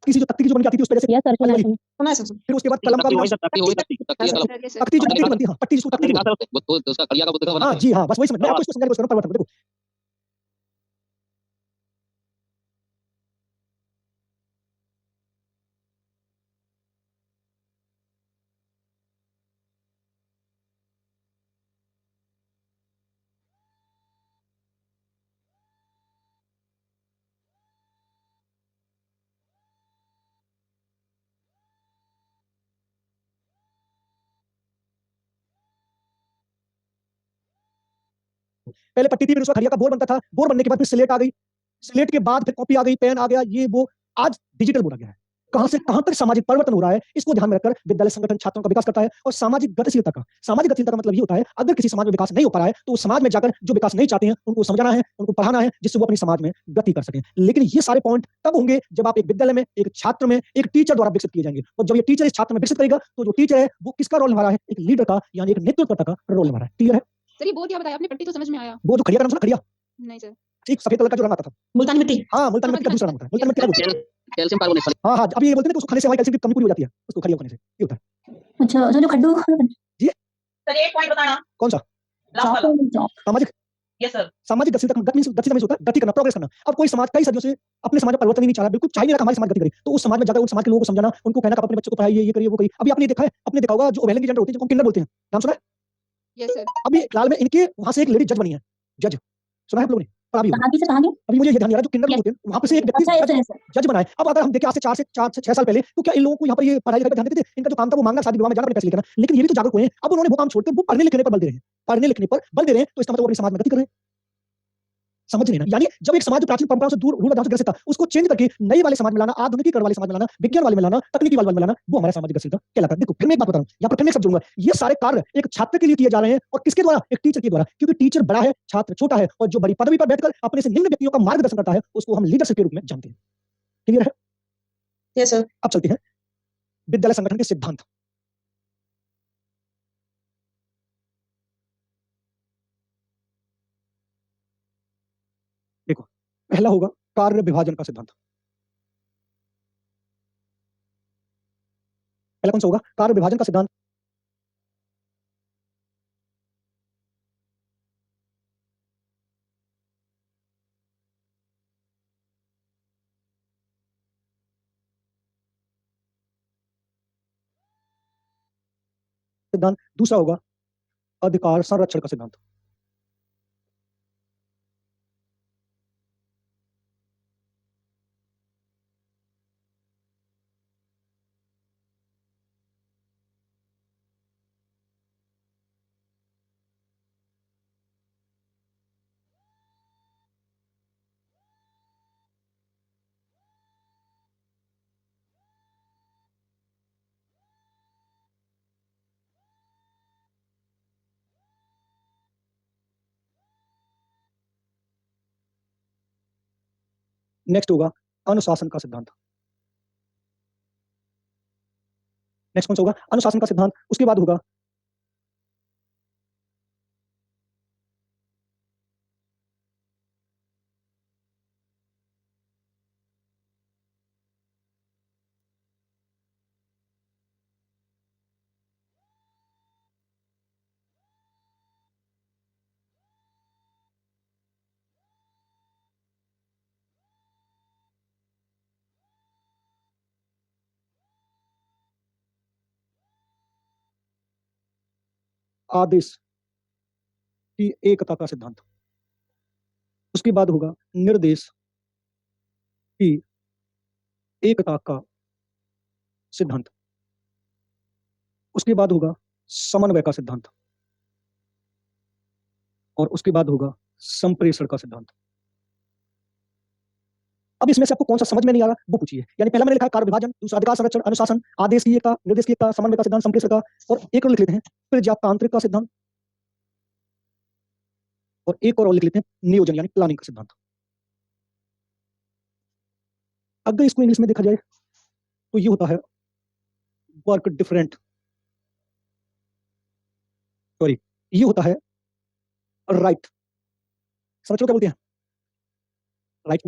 जो तख्ती की जो बन के आती थी उस पे जैसे Yes, sir. वाली, सुना है सर। फिर उसके बाद कलम का भी नाम, तख्ती जो तख्ती की बनती है, हाँ, पट्टी जिसको तख्ती की बनती है। हाँ जी, हाँ, बस वही समझ, मैं आपको इसको समझाने की कोशिश कर रहा हूँ, परिवर्तन को। देखो पहले पट्टी थी, फिर उसका खड़िया का बोर्ड बनता था, बोर्ड बनने के बाद फिर स्लेट आ गई, स्लेट के बाद फिर कॉपी आ गई, पेन आ गया, ये वो, आज डिजिटल बोर्ड आ गया है। कहां से कहां तक सामाजिक परिवर्तन हो रहा है, इसको ध्यान में रखकर विद्यालय संगठन छात्रों का विकास करता है। और सामाजिक गतिशीलता का मतलब ये होता है, अगर किसी समाज में विकास नहीं हो पा रहा है तो उस समाज में जाकर जो विकास नहीं चाहते हैं उनको समझाना है, उनको पढ़ाना है, जिससे वो अपनी समाज में गति कर सकें। लेकिन ये सारे पॉइंट तब होंगे जब आप एक विद्यालय में, एक छात्र में, एक टीचर द्वारा विकसित किए जाएंगे। और जब ये टीचर इस छात्र में विकसित करेगा तो जो टीचर है वो किसका रोल निभा रहा है, एक लीडर का, यानी एक नेतृत्वकर्ता का रोल निभा रहा है। क्लियर है? सर ये बोर्ड क्या बताया आपने, पट्टी तो समझ में आया। वो जो खड़िया का नाम सुना, खड़िया, नहीं सर। ठीक सफेद कलर का जो रंग आता था, मुल्तानी मिट्टी। हाँ मुल्तानी मिट्टी का दूसरा नाम होता है, मुल्तानी मिट्टी का दूसरा। कैल्शियम कार्बोनेट वाले। हाँ हाँ, अभी ये बोलते हैं कि उसको खाने से हमारी कैल्शियम की कमी पूरी हो जाती है, उसको खड़िया खाने से, ये होता है। अच्छा, जो खड्डू सर एक पॉइंट बताना। कौन सा? चौक वाला। सामाजिक यस सर। सामाजिक गतिशीलता, गतिशीलता मीन्स होता है गति करना, प्रोग्रेस करना। अब कोई समाज कई सदियों से अपने समाज में परिवर्तन ही नहीं चाह रहा, बिल्कुल चाह ही नहीं रहा हमारे समाज गति करे, तो उस समाज में जाकर उस समाज के लोगों को समझाना, उनको कहना कि आप अपने बच्चों को पढ़ाइए, ये करिए, वो करिए। अभी आपने देखा है, आपने देखा होगा जो ओवेलन की जेंडर होती है, जिनको हम किंडर बोलते हैं, नाम सुना है? Yes sir. अभी फिलहाल में इनके वहां से एक लेडी जज बनी है, जज, सुना है आप लोगों ने? पढ़ा भी होगा। कहाँ की से कहाँ की? अभी मुझे ये ध्यान नहीं आ रहा, जो किंडर होते हैं वहां पे से एक व्यक्ति अच्छा ऐसे ऐसे। जज बना है। अब अगर हम देखें आज से 6 साल पहले, तो क्या इन लोगों को यहाँ पर ये पढ़ाई लिखाई पर ध्यान देते थे? इनका जो काम था वो मांगना, शादी विवाह में जाना, अपने पैसे लेकर आना। लेकिन ये भी तो जागरूक हुए हैं, अब उन्होंने वो काम छोड़कर वो पढ़ने लिखने पर बल दे रहे हैं, पढ़ने लिखने पर बल दे रहे हैं, तो इसका मतलब वो अपने समाज में गति कर रहे हैं। समझ नहीं ना, यानी जब एक समाज जो प्राचीन परंपराओं से दूर रूढ़ था, ग्रसित था, उसको चेंज करके नई वाले समाज में लाना, आधुनिकीकरण वाले समाज में लाना, विज्ञान वाले में लाना, तकनीकी वाले में लाना, वो हमारा सामाजिक गतिशीलता कहलाता है। देखो फिर मैं एक बात बता रहा हूं, यहाँ पर फिर मैं एक शब्द जोड़ूंगा, ये सारे कार्य एक छात्र के लिए किए जा रहे हैं, और किसके द्वारा? एक टीचर के द्वारा, क्योंकि टीचर बड़ा है, छात्र छोटा है, और जो बड़ी पदवी पर बैठकर अपने से निम्न व्यक्तियों का मार्गदर्शन करता है उसको हम लीडरशिप के रूप में जानते हैं। क्लियर है? Yes sir. अब चलते हैं विद्यालय संगठन के सिद्धांत। देखो, पहला होगा कार्य विभाजन का सिद्धांत। पहला कौन सा होगा? कार्य विभाजन का सिद्धांत। सिद्धांत दूसरा होगा अधिकार संरक्षण का सिद्धांत। नेक्स्ट होगा अनुशासन का सिद्धांत। नेक्स्ट कौन सा होगा? अनुशासन का सिद्धांत। उसके बाद होगा आदेश की एकता का सिद्धांत। उसके बाद होगा निर्देश की एकता का सिद्धांत। उसके बाद होगा समन्वय का सिद्धांत, और उसके बाद होगा संप्रेषण का सिद्धांत। अब इसमें से आपको कौन सा समझ में नहीं आ रहा वो पूछिए। यानी पहला मैंने लिखा है कार्य विभाजन, दूसरा अधिकार संरक्षण, अनुशासन, आदेश की एकता, निर्देश की एकता, समन्वय का सिद्धांत, संप्रेषण का, और एक और लिख लेते हैं प्रजातांत्रिक का सिद्धांत, और एक और लिख लेते हैं नियोजन यानी प्लानिंग का सिद्धांत। अगर इसको इंग्लिश में देखा जाए तो ये होता है वर्क डिफरेंट, सॉरी, ये होता है राइट। समझो क्या बोलते हैं? राइट।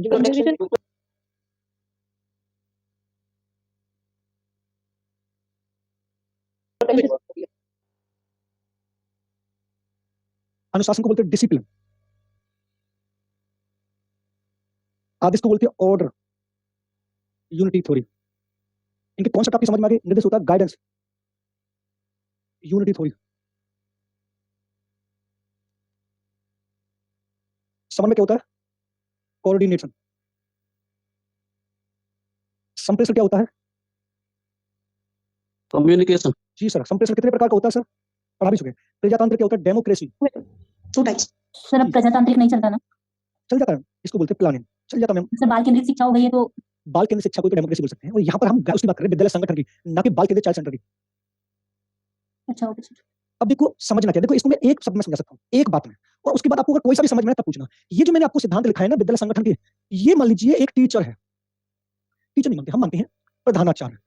अनुशासन को बोलते हैं डिसिप्लिन, आदेश को बोलते हैं ऑर्डर, यूनिटी थ्योरी। इनके कॉन्सेप्ट आपकी समझ में आ गए? निर्देश होता है गाइडेंस, यूनिटी थ्योरी। समन्वय क्या होता है? कोऑर्डिनेशन। संप्रेषण क्या होता है? कम्युनिकेशन। जी सर। संप्रेषण कितने प्रकार का होता है सर? पढ़ा भी चुके हैं। प्रजातंत्र क्या होता है? डेमोक्रेसी। 2 टाइप्स। सर अब प्रजातांत्रिक नहीं चलता ना? चल जाता है, इसको बोलते हैं प्लानिंग, चल जाता मैम। सर बाल केंद्रित शिक्षा हो गई है तो बाल केंद्रित शिक्षा को तो डेमोक्रेसी बोल सकते हैं, और यहाँ पर हम उसकी बात कर रहे हैं विद्यालय संगठन की, ना कि बाल केंद्रित चाइल्ड सेंटर की। अच्छा ओके सर। अब देखो समझना क्या है, देखो इसको मैं एक शब्द में समझा सकता हूँ, एक बात में, और उसके बाद आपको अगर कोई सा भी समझ में आए तब पूछना। ये जो मैंने आपको सिद्धांत लिखा है ना विद्यालय संगठन के, ये मान लीजिए एक टीचर है, टीचर नहीं मानते, हम मानते हैं प्रधानाचार्य।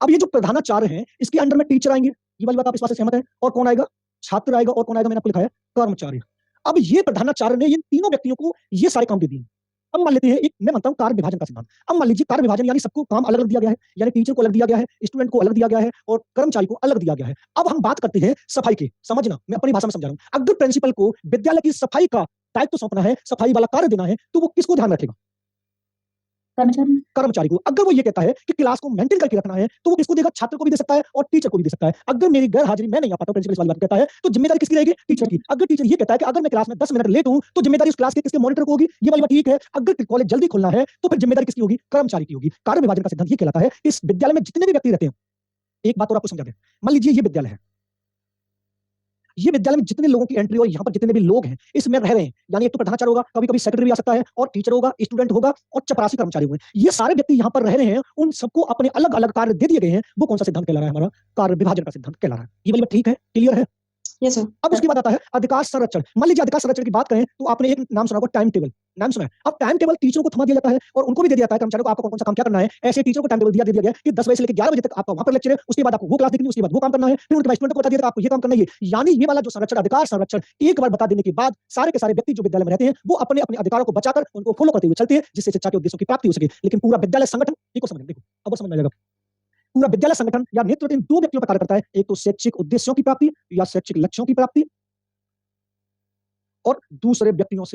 अब ये जो प्रधानाचार्य हैं, इसके अंडर में टीचर आएंगे, ये वाली बात आप इस बात से सहमत है? और कौन आएगा? छात्र आएगा, और कौन आएगा? मैंने आपको लिखा है कर्मचारी। अब ये प्रधानाचार्य ने इन तीनों व्यक्तियों को ये सारे काम दे दिए। अब मान लेते हैं एक, मैं मानता हूं कार्य विभाजन का सिद्धांत। अब मान लीजिए कार्य विभाजन यानी सबको काम अलग अलग दिया गया है, यानी टीचर को अलग दिया गया है, स्टूडेंट को अलग दिया गया है, और कर्मचारी को अलग दिया गया है। अब हम बात करते हैं सफाई की, समझना मैं अपनी भाषा में समझा रहा हूं। अगर प्रिंसिपल को विद्यालय की सफाई का दायित्व सौंपना है, सफाई वाला कार्य देना है, तो वो किसको ध्यान रखेगा? कर्मचारी। कर्मचारी को। अगर वो ये कहता है कि क्लास को मेंटेन करके रखना है, तो वो किसको देगा? छात्र को भी दे सकता है और टीचर को भी दे सकता है। अगर मेरी गैर हाजिरी मैं नहीं आ पाता, प्रिंसिपल इस वाली बात कहता है, तो जिम्मेदारी किसकी रहेगी? टीचर की। अगर टीचर ये कहता है कि अगर मैं क्लास में 10 मिनट लेट हूं, तो जिम्मेदारी उस क्लास के किसके? मॉनिटर को होगी। ये वाली बात ठीक है। अगर कॉलेज जल्दी खुलना है, तो फिर जिम्मेदारी किसकी होगी? कर्मचारी की होगी। कार्य विभाजन का सिद्धांत ये कहलाता है कि इस विद्यालय में जितने भी व्यक्ति रहते हैं, एक बात और आपको समझा दें, मान लीजिए ये विद्यालय है, ये विद्यालय में जितने लोगों की एंट्री और यहाँ पर जितने भी लोग हैं इसमें रह रहे हैं, यानी एक तो प्रधानाचार्य होगा, कभी कभी सेक्रेटरी भी आ सकता है, और टीचर होगा, स्टूडेंट होगा, और चपरासी कर्मचारी होंगे। ये सारे व्यक्ति यहाँ पर रह रहे हैं, उन सबको अपने अलग अलग कार्य दे दिए गए हैं। वो कौन सा सिद्धांत कहला रहा है? हमारा कार्य विभाजन का सिद्धांत कहला रहा है। ये वाली बात ठीक है? क्लियर है? Yes sir. अब उसके बाद आता है अधिकार संरक्षण। मान लीजिए अधिकार संरक्षण की बात करें, तो आपने एक नाम सुना होगा, टाइम टेबल। नाम सुना है? अब टाइम टेबल टीचरों को थमा दिया जाता है, और उनको भी दे दिया जाता है, कर्मचारियों को आपको कौन सा काम क्या करना है। ऐसे टीचरों को टाइम टेबल दे दिया गया कि 10 बजे से लेकर 11 बजे तक आपका वहां पर लेक्चर है, उसके बाद आपको वो क्लास देखनी है, उसके बाद वो काम करना है, फिर उनके स्टूडेंट को बता दिया आपको ये काम करना है। यानी ये वाला जो संरक्षण, अधिकार संरक्षण, एक बार बता देने के बाद सारे के सारे व्यक्ति जो विद्यालय में रहते हैं, वो अपने अपने अधिकारों को बचाकर उनको फॉलो करते हुए चलते हैं, जिससे शिक्षा के उद्देश्यों की प्राप्ति हो सके। लेकिन पूरा विद्यालय संगठन, देखो समझ, देखो अब समझ में आ जाएगा। पूरा विद्यालय संगठन या नेतृत्व इन दो व्यक्तियों पर कार्य करता है, एक तो शैक्षिक उद्देश्यों की प्राप्ति या शैक्षिक लक्ष्यों की प्राप्ति, और दूसरे व्यक्तियों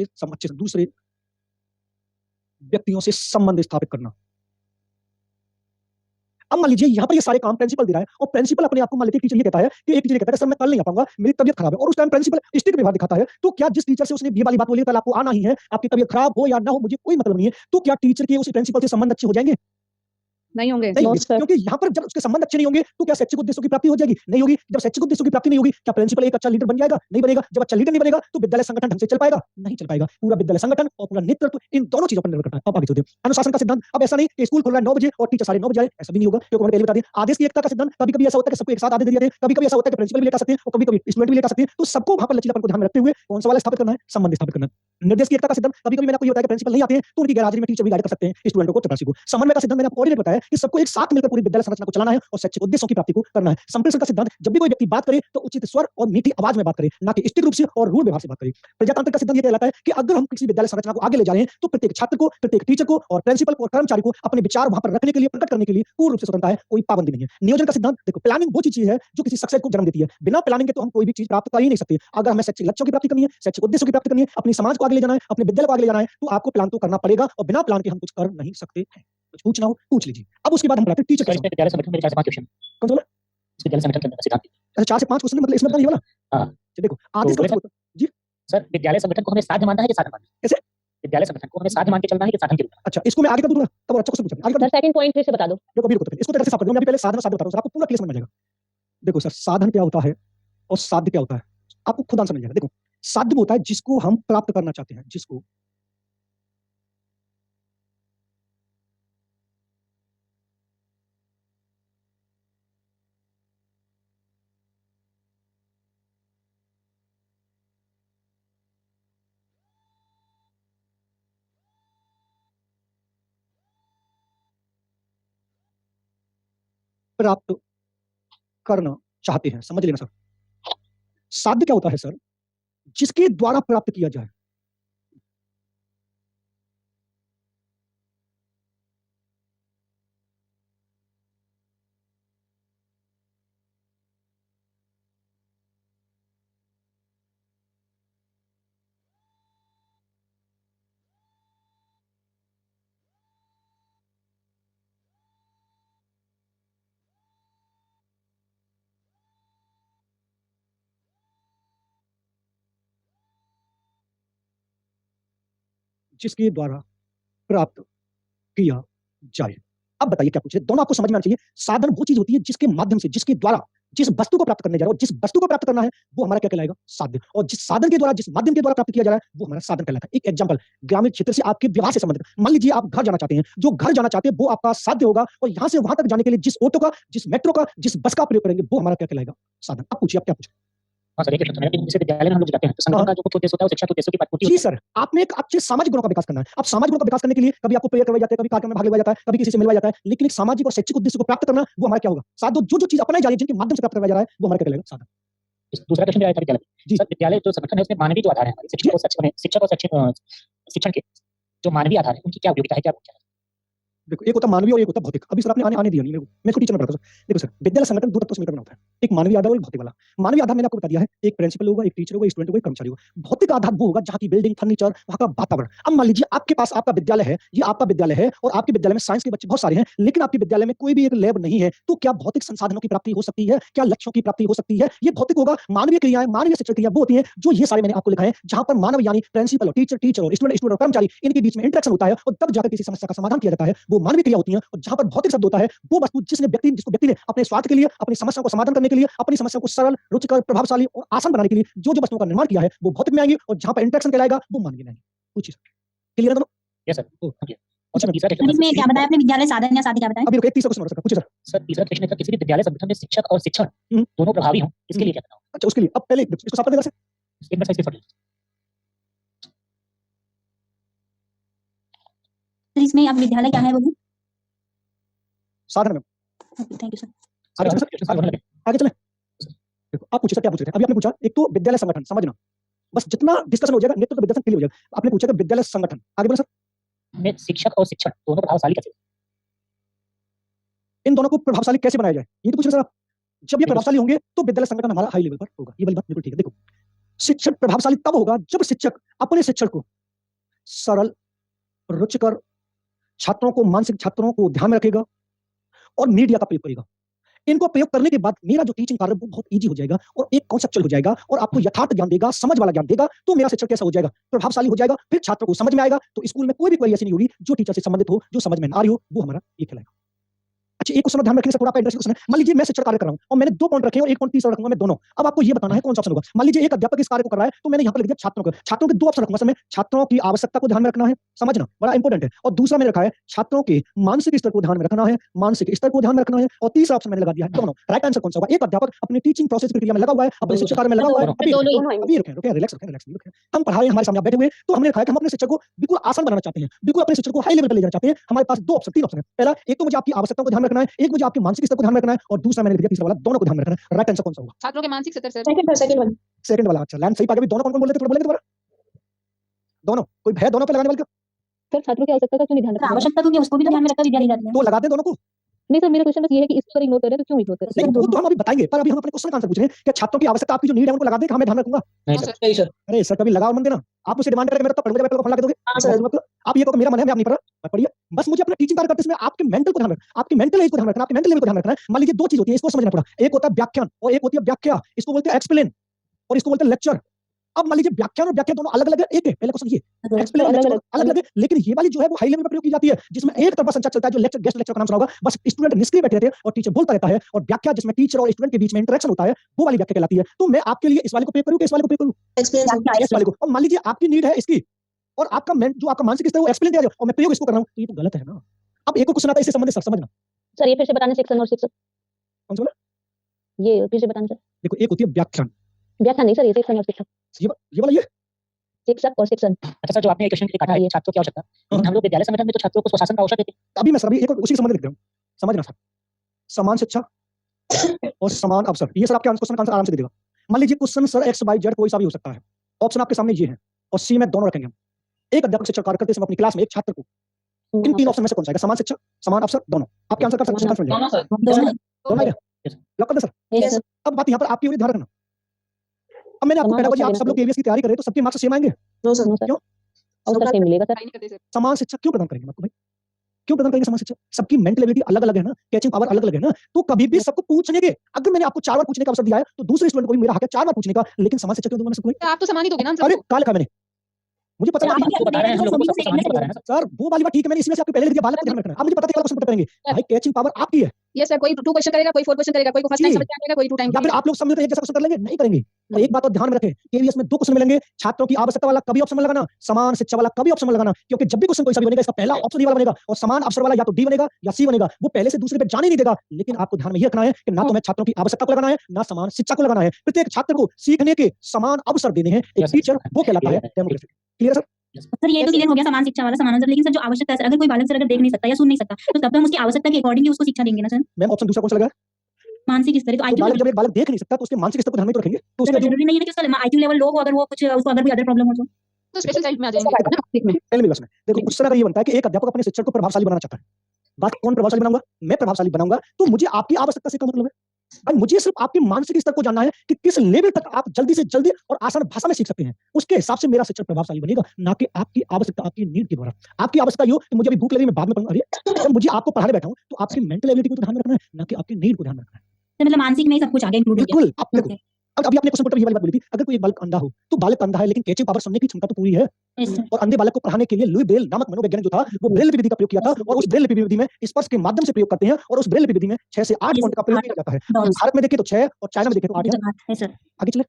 से संबंध स्थापित करना। अब मान लीजिए यहाँ पर ये सारे काम प्रिंसिपल दे रहा है, और प्रिंसिपल अपने आप को मान लीजिए टीचर ये कहता है कि एक टीचर कहता है सर मैं कल नहीं आ पाऊंगा, मेरी तबीयत खराब है, और उस टाइम प्रिंसिपल स्ट्रिक्ट व्यवहार दिखाता है, तो क्या जिस टीचर से उसने ये वाली बात बोली कल आपको आना ही है, आपकी तबीयत खराब हो या ना हो मुझे कोई मतलब नहीं है, तो क्या टीचर के उस प्रिंसिपल से संबंध अच्छे हो जाएंगे? नहीं होंगे। नहीं होगी, No, sir. क्योंकि यहाँ पर जब उसके संबंध अच्छे नहीं होंगे, तो क्या शैक्षिक उद्देश्यों की प्राप्ति हो जाएगी? नहीं होगी। जब शैक्षिक उद्देश्यों की प्राप्ति नहीं होगी, क्या प्रिंसिपल एक अच्छा लीडर बन जाएगा? नहीं बनेगा। जब अच्छा लीडर नहीं बनेगा, तो विद्यालय संगठन ढंग से चल पाएगा? नहीं चल पाएगा। पूरा विद्यालय संगठन और पूरा नेतृत्व इन दोनों चीजों पर निर्भर करता है। अब आगे चलते हैं। अनुशासन का सिद्धांत। अब ऐसा नहीं कि स्कूल खुल रहा है 9 बजे और टीचर 9:30 बजे आए, ऐसा भी नहीं होगा, क्योंकि मैंने पहले बता दिया। आदेश की एकता का सिद्धांत। कभी कभी ऐसा होता है कि सबको एक साथ आदेश दे दिए, कभी कभी ऐसा होता है कि प्रिंसिपल भी लेकर आ सकते हैं और कभी कभी स्टूडेंट भी लेकर आ सकते हैं, तो सबको वहां पर लचीलापन को ध्यान में रखते हुए कौन सा वाला स्थापित करना है? संबंध स्थापित करना है। निर्देश की एकता का सिद्धांत। कभी कभी मैंने आपको ये बताया कि प्रिंसिपल नहीं आते हैं, तो उनकी गैरहाजिरी में टीचर भी गाइड कर सकते हैं स्टूडेंटों को, चपरासी को। समन्वय का सिद्धांत मैंने आपको ऑलरेडी बताया कि सबको एक साथ मिलकर पूरी विद्यालय संरचना को चलाना है और शैक्षिक उद्देश्यों की प्राप्ति को करना है। संप्रेषण का सिद्धांत। जब भी कोई व्यक्ति बात करे तो उचित स्वर और मीठी आवाज में बात करे, ना कि स्टिक रूप से और रूढ़ व्यवहार से बात करे। प्रजातांत्रिक का सिद्धांत ये कहलाता है कि अगर हम किसी विद्यालय संरचना को आगे ले जा रहे हैं, तो प्रत्येक छात्र को, प्रत्येक टीचर को और प्रिंसिपल को और कर्मचारी को अपने विचार वहां पर रखने के लिए, प्रकट करने के लिए पूर्ण रूप से स्वतंत्रता है, कोई पाबंदी नहीं है। नियोजन का सिद्धांत। देखो प्लानिंग वो चीज है जो किसी सक्सेस को जन्म देती है। बिना प्लानिंग के तो हम कोई भी चीज प्राप्त कर ही नहीं सकते। अगर हमें शैक्षिक लक्ष्यों की प्राप्ति करनी है, शैक्षिक उद्देश्यों की प्राप्ति करनी है, अपनी समाज को आगे ले जाना है, अपने विद्यालय को आगे ले जाना है, तो आपको प्लान तो करना पड़ेगा, और बिना प्लान के हम कुछ कर नहीं सकते हैं। कुछ पूछना हो पूछ लीजिए। अब उसके बाद हम पढ़ाते हैं टीचर सर, के इसमें विद्यालय संगठन में 4 से 5 क्वेश्चन। कौन सा वाला? इस विद्यालय संगठन के अंदर सिद्धांत। अच्छा 4 से 5 क्वेश्चन मतलब इसमें बताना ये वाला? हाँ। अच्छा, देखो आदेश का तो मतलब जी सर, विद्यालय संगठन को हमें साध्य मानना है कि साधन मानना है? कैसे? विद्यालय संगठन को हमें साध्य मान के चलना है कि साधन के रूप में? अच्छा इसको मैं आगे कर दूंगा, तब और अच्छा क्वेश्चन पूछा। आगे कर सर सेकंड पॉइंट फिर से बता दो। देखो अभी रुको, तो इसको तो कैसे साफ कर दूं। मैं अभी पहले साधन और साध्य बताता हूं, सर आपको पूरा क्लियर समझ में आ जाएगा। देखो सर, साधन क्या होता है और साध्य क्या होता है, आपको खुद आंसर मिल जाएगा। देखो साध्य वो होता है जिसको हम प्राप्त करना चाहते हैं, जिसको प्राप्त करना चाहते हैं। समझ लेना सर। साध्य क्या होता है सर? जिसके द्वारा प्राप्त किया जाए। जिसके द्वारा प्राप्त किया जाए। अब बताइए क्या पूछ रहे? दोनों आपको समझ में आना चाहिए। साधन वो चीज होती है जिसके माध्यम से, जिसके द्वारा जिस वस्तु को प्राप्त करने जा रहे हो, जिस वस्तु को प्राप्त करना है वो हमारा क्या कहलाएगा? साधन। और जिस साधन के द्वारा, जिस माध्यम के द्वारा प्राप्त किया जा रहा है वो हमारा साधन कहलाता है। एक एग्जांपल ग्रामीण क्षेत्र से आपके विवाह से संबंधित, मान लीजिए आप घर जाना चाहते हैं, जो घर जाना चाहते हैं वो आपका साध्य होगा और यहां से वहां तक जाने के लिए जिस ऑटो का, जिस मेट्रो का, जिस बस का प्रयोग करेंगे वो हमारा क्या कहलाएगा? साधन। आप पूछिए, आप क्या पूछे? हाँ सर, एक क्वेश्चन था मेरा कि जैसे विद्यालय में हम लोग जाते हैं तो संगठन का जो कुछ उद्देश्य होता है वो शिक्षा के उद्देश्यों की पूर्ति जी सर, आपने एक अच्छे सामाजिक गुणों का विकास करना है। अब सामाजिक गुणों का विकास करने के लिए कभी आपको प्रेयर करवाए जाते हैं, कभी कार्यक्रम में भाग लिया जाता है, कभी किसी से मिलवाया जाता है, लेकिन एक सामाजिक और शैक्षिक उद्देश्य को प्राप्त करना वो हमारा क्या होगा? साधन। जो चीज अपनाई जा रही है, जिनके माध्यम से प्राप्त करवाया जा रहा है वो हमारा क्या कहलाएगा? साधन। दूसरा क्वेश्चन आया था विद्यालय जी सर, विद्यालय जो संगठन है उसमें मानवीय जो आधार है हमारे शिक्षक और शिक्षण के जो मानवीय आधार है उनकी क्या उपयोगिता है, क्या पूछा? देखो, एक होता मानवीय और एक होता भौतिक। अभी सर आपने आने दिया नहीं मेरे को, मैं इसको टीचर में पढ़ाता हूं। देखो सर, विद्यालय संगठन दो तत्वों से मिलकर बना होता है, एक मानवीय आधार और एक भौतिक वाला। मानवीय आधार मैंने आपको बता दिया है, एक प्रिंसिपल होगा, एक टीचर होगा, एक स्टूडेंट होगा, एक कर्मचारी होगा। भौतिक आधार वो होगा जहां की बिल्डिंग, फर्नीचर, वहां का वातावरण। अब मान लीजिए आपके पास आपका विद्यालय है, ये आपका विद्यालय है और आपके विद्यालय में साइंस के बच्चे बहुत सारे हैं, लेकिन आपके विद्यालय में कोई भी एक लैब नहीं है, तो क्या भौतिक संसाधनों की प्राप्ति हो सकती है? क्या लक्ष्यों की प्राप्ति हो सकती है? ये भौतिक होगा। मानवीय क्रियाएं, मानवीय शिक्षण क्रिया वो होती है जो ये सारे मैंने आपको लिखा है, जहां पर मानव यानी प्रिंसिपल और टीचर और स्टूडेंट और कर्मचारी, इनके बीच में इंटरेक्शन होता है और तब जाकर किसी समस्या का समाधान किया जाता है, वो मानवीय क्रिया होती है। और जहां पर भौतिक शब्द होता है वो वस्तु जिसको व्यक्ति ने अपने स्वार्थ के लिए, अपनी समस्याओं को समाधान करने के लिए, अपनी समस्या को सरल, रुचिकर, प्रभावशाली और आसान बनाने के लिए जो वस्तुओं का निर्माण किया है वो भौतिक में आएंगी और जहां पर इंटरेक्शन कहलाएगा वो मानवीय में आएंगी। पूछिए, क्लियर है दोनों? Yes sir, okay. और सर तीसरा क्वेश्चन इसमें क्या बताया आपने? विद्यालय साधन या साध्य क्या बताया? अभी रुको, एक तीसरा क्वेश्चन और सर, पूछिए सर। सर तीसरा क्वेश्चन है किसी भी विद्यालय संगठन में शिक्षक और शिक्षण दोनों प्रभावी हों इसके लिए क्या करना होगा? अच्छा, उसके लिए अब पहले इसको साफ कर देगा सर। एक मिनट इसके फट तो इसमें अब विद्यालय क्या है बोलिए? साधन में। Thank you sir. आगे चले सर, आगे चले। देखो, आप पूछिए सर, क्या पूछ रहे थे? अभी आपने पूछा एक तो विद्यालय संगठन, समझना बस जितना डिस्कशन हो जाएगा नेतृत्व विद्यालय क्लियर हो जाएगा। आपने पूछा कि विद्यालय संगठन, आगे बोलो सर। में शिक्षक और शिक्षण दोनों प्रभावशाली कैसे? इन दोनों को प्रभावशाली कैसे बनाया जाए, ये तो पूछ रहे सर आप। जब ये प्रभावशाली होंगे तो विद्यालय संगठन हमारा हाई लेवल पर होगा। ये वाली बात बिल्कुल ठीक है। देखो, शिक्षक प्रभावशाली तब होगा जब शिक्षक अपने शिक्षण को सरल, रुचिकर, छात्रों को ध्यान में रखेगा और मीडिया का प्रयोग करेगा। इनको प्रयोग करने के बाद मेरा जो टीचिंग कार्य वो बहुत इजी हो जाएगा और एक कॉन्सेप्चुअल हो जाएगा और आपको यथार्थ ज्ञान देगा, समझ वाला ज्ञान देगा। तो मेरा शिक्षण कैसा हो जाएगा? प्रभावशाली हो जाएगा। फिर छात्रों को समझ में आएगा। तो स्कूल में कोई भी क्वेरी ऐसी नहीं होगी जो टीचर से संबंधित हो, जो समझ में ना आ रही हो, वो हमारा ये कहलाएगा। अच्छा, एक क्वेश्चन ध्यान रखने से थोड़ा आपका इंटरेस्टिंग क्वेश्चन है। मान लीजिए मैं शिक्षण कार्य कर रहा हूं और मैंने 2 पॉइंट रखे और 1 पॉइंट तीसरा रखूंगा मैं दोनों। अब आपको ये बताना है कौन सा ऑप्शन होगा। मान लीजिए एक अध्यापक इस कार्य को कर रहा है तो मैंने यहां पर लिख दिया छात्रों के 2 ऑप्शन रखूंगा। समय छात्रों की आवश्यकता को ध्यान में रखना है, समझना बड़ा इंपॉर्टेंट है। और दूसरा मैंने रखा है छात्रों के मानसिक स्तर को ध्यान में रखना है, मानसिक स्तर को ध्यान में रखना है। और तीसरा ऑप्शन मैंने लगा दिया है दोनों। राइट आंसर कौन सा होगा? एक अध्यापक अपनी टीचिंग प्रोसेस की प्रक्रिया में लगा हुआ है, अपने शिक्षण कार्य में लगा हुआ है। अभी रुके, रिलैक्स रखें। हम पढ़ा रहे हैं, हमारे सामने आप बैठे हुए, तो हमने लिखा है कि हम अपने शिक्षक को बिल्कुल आसान बनाना चाहते हैं, बिल्कुल अपने शिक्षक को हाई लेवल पर ले जाना चाहते हैं। हमारे पास 2 ऑप्शन 3 ऑप्शन है। पहला, एक तो मुझे आपकी आवश्यकताओं को ध्यान में रखना है, एक मुझे आपके मानसिक स्तर को ध्यान में रखना है और दूसरा मैंने लिख दिया तीसरा वाला, दोनों को ध्यान में रखना है। राइट आंसर कौन सा होगा? छात्रों के मानसिक स्तर सर। सेकंड वाला। अच्छा, लाइन सही पा गए। दोनों कौन-कौन बोल रहे थे? थोड़ा बोलेंगे दोबारा? दोनों, कोई है दोनों पे लगाने वाले का? सर छात्रों की आवश्यकता का क्यों नहीं ध्यान रखा? आवश्यकता क्योंकि उसको भी तो ध्यान में रखकर विद्यालय जाते हैं। तो लगा दें दोनों को। नहीं सर, मेरा क्वेश्चन बस ये है कि इसको अगर इग्नोर कर रहे हैं तो क्यों इग्नोर कर रहे हैं? नहीं, वो तो हम अभी बताएंगे, पर अभी हम अपने क्वेश्चन का आंसर पूछ रहे हैं कि छात्रों की आवश्यकता, आपकी जो नीड है उनको लगा दें कि हाँ मैं ध्यान रखूंगा। नहीं हाँ सर, सर। नहीं सर। अरे सर, कभी लगाओ मत देना। आप मुझसे डिमांड करेंगे मेरा तो पढ़ मुझे पेपर को फल लगा दोगे। हाँ सर। आप ये कहो मेरा मन है मैं आप नहीं पढ़ रहा, मत पढ़िए। बस मुझे अपना टीचिंग कार्य करते समय आपके मेंटल को ध्यान रखना, आपकी मेंटल एज को ध्यान रखना, आपके मेंटल लेवल को ध्यान रखना है। मान लीजिए 2 चीज होती है, इसको समझना पड़ा। एक होता है व्याख्यान और एक होती है व्याख्या। इसको बोलते हैं एक्सप्लेन और इसको बोलते हैं लेक्चर। अब मान लीजिए व्याख्यान और व्याख्या दोनों अलग-अलग है। एक है पहला क्वेश्चन ये, एक्सप्लेन और लेक्चर अलग-अलग है, लेकिन ये वाली जो है वो हाई लेवल पे प्रयोग की जाती है, जिसमें एक तरफा संचार चलता है, जो लेक्चर गेस्ट लेक्चर का नाम सुना होगा। बस स्टूडेंट निष्क्रिय बैठे रहते हैं और टीचर बोलता रहता है। और व्याख्या जिसमें टीचर और स्टूडेंट के बीच में इंटरेक्शन होता है, वो वाली व्याख्या कहलाती है। तो मैं आपके लिए इस वाले को प्रयोग करूं कि इस वाले को प्रयोग करूं? एक्सपीरियंस इस वाले को। और मान लीजिए आपकी नीड है इसकी और आपका जो आपका मानसिक स्तर है वो एक्सप्लेन दिया जाए और मैं प्रयोग इसको कर रहा हूं, तो ये तो गलत है ना। अब एक और क्वेश्चन आता है इससे संबंधित, सर समझना। सर ये फिर से बताने शिक्षण और शिक्षक, कौन सा वाला? ये फिर से बताना सर। देखो, एक होती है व्याख्यान, व्याख्या नहीं सर, ये शिक्षण और शिक्षक, ये वाला ये। शिक्षक और शिक्षण। अच्छा सर, जो आपने क्वेश्चन के लिए काटा है छात्रों की आवश्यकता, लेकिन हम लोग विद्यालय संगठन में तो छात्रों को स्वशासन का अवसर देते हैं। अभी मैं सर अभी एक और उसी के संबंध में लिख रहा हूं, समझना सर। समान शिक्षा और समान अवसर, ये सर आपके क्वेश्चन का आंसर आराम से दे देगा। मान लीजिए question sir X Y Z कोई सा भी हो सकता है, ऑप्शन आपके सामने ये है और सी में दोनों रखेंगे हम। एक अध्यापक शिक्षण कार्य करते समय अपनी क्लास में एक छात्र को इन 3 ऑप्शन में से कौन सा आएगा? समान शिक्षा, समान अवसर, दोनों। आपके आंसर का सर समझ दोनों सर। दोनों आएगा। लॉक कर दे सर। Yes sir. अब बात यहाँ पर आपकी ओर ध्यान रखना। अब मैंने आपको समान पेडागोजी, आप अवसर सब लोग केवीएस की तैयारी करें तो सबके मार्क्स सेम आएंगे? No sir. नो सर, क्यों? अवसर सेम मिलेगा सर। नहीं करते सर। समान शिक्षा क्यों प्रदान करेंगे आपको भाई? क्यों प्रदान करेंगे समान शिक्षा? सबकी मेंटल एबिलिटी अलग-अलग है ना, कैचिंग पावर अलग-अलग है ना। तो कभी भी सबको पूछने के, अगर मैंने आपको 4 बार पूछने का अवसर दिया है तो दूसरे स्टूडेंट को भी मेरा हक है 4 बार पूछने का, लेकिन समान शिक्षा क्यों दूंगा मैं सबको? तो आप तो समान ही दोगे ना हम अरे सबको। कहाँ लिखा मैंने? मुझे पता आप नहीं। भी बता रहे हैं हम लोगों को सबको समान ही बता रहे हैं ना सर वो वाली बात ठीक है, मैंने इसमें से आपको पहले लिख दिया, बालक को ध्यान रखना है। अब मुझे पता था कि वाला क्वेश्चन करेंगे भाई, कैचिंग पावर आपकी है, यस सर, कोई 2 क्वेश्चन करेगा, कोई 4 क्वेश्चन करेगा, कोई को फर्स्ट टाइम जी। समझ में आ जाएगा, कोई 2 टाइम या फिर आप लोग सब मिलकर एक जैसा क्वेश्चन कर लेंगे? नहीं करेंगे। तो एक बात तो ध्यान में रखें, केवीएस में 2 क्वेश्चन मिलेंगे, छात्रों की आवश्यकता वाला कभी ऑप्शन मत लगाना, समान शिक्षा वाला कभी ऑप्शन मत लगाना, क्योंकि जब भी क्वेश्चन कोई सा भी बनेगा, इसका पहला ऑप्शन ये वाला बनेगा और समान अवसर वाला या तो डी बनेगा या सी बनेगा। वो पहले से दूसरे पे जाने नहीं देगा। लेकिन आपको ध्यान में ये रखना है कि ना तो मैं छात्रों की आवश्यकता को लगाना है, ना समान शिक्षा को लगाना है। प्रत्येक छात्र को सीखने के समान अवसर देने हैं। एक Yes, टीचर sir. वो कहलाता है डेमोक्रेसी। Clear sir? सर ये तो क्लियर हो गया समान शिक्षा वाला समान अवसर, लेकिन सर जो आवश्यकता है सर, अगर कोई बालक सर अगर देख नहीं सकता या सुन नहीं सकता, तो तब तो हम उसकी आवश्यकता के अकॉर्डिंग ही उसको शिक्षा देंगे ना सर। मैम ऑप्शन दूसरा कौन सा लगा? मानसिक स्तर तो तो आईक्यू बालक जब एक बालक देख नहीं सकता तो उसके मानसिक स्तर को ध्यान में तो रखेंगे। तो उसके जरूरी नहीं है कि उसका आईक्यू लेवल लो हो, अगर वो कुछ उसको अगर कोई अदर प्रॉब्लम हो तो। तो स्पेशल चाइल्ड में आ जाएंगे ना पब्लिक में। पहले मेरी बात सुनें। देखो उस तरह का ये बनता है कि एक अध्यापक अपने शिक्षक को प्रभावशाली बनाना चाहता है। बात कौन प्रभावशाली बनाऊंगा? मैं प्रभावशाली बनाऊंगा। तो मुझे आपकी आवश्यकता से क्या मतलब है? भाई मुझे सिर्फ आपके मानसिक स्तर को जानना है कि किस लेवल तक आप जल्दी से जल्दी और आसान भाषा में सीख सकते हैं। उसके हिसाब से मेरा शिक्षक प्रभावशाली बनेगा, ना कि आपकी आवश्यकता, आपकी नीड के द्वारा। आपकी आवश्यकता ये हो कि मुझे अभी भूख लगी, मैं बाद में पढ़ूंगा। अरे जब मुझे आपको पढ़ाने बैठा हूं तो आपकी मेंटल एबिलिटी को तो ध्यान में रखना है, ना कि आपकी नीड को ध्यान में रखना है। तो मतलब मानसिक में ही सब कुछ आगे इंक्लूड हो गया। बिल्कुल। अब देखो ओके। अब अभी आपने क्वेश्चन पर ये वाली बात बोली थी, अगर कोई एक बालक अंधा हो तो बालक अंधा है लेकिन कैचिंग पावर सुनने की क्षमता तो पूरी है। Yes sir. और अंधे बालक को पढ़ाने के लिए लुई ब्रेल नामक मनोवैज्ञानिक जो था वो ब्रेल लिपि विधि का प्रयोग किया था और उस ब्रेल लिपि विधि में स्पर्श के माध्यम से प्रयोग करते हैं और उस ब्रेल लिपि विधि में 6 से 8 Yes, फॉन्ट का प्रयोग किया जाता है। डॉट्स। भारत में देखें तो 6 और चाइना में देखें तो 8 है। है सर। आगे चले।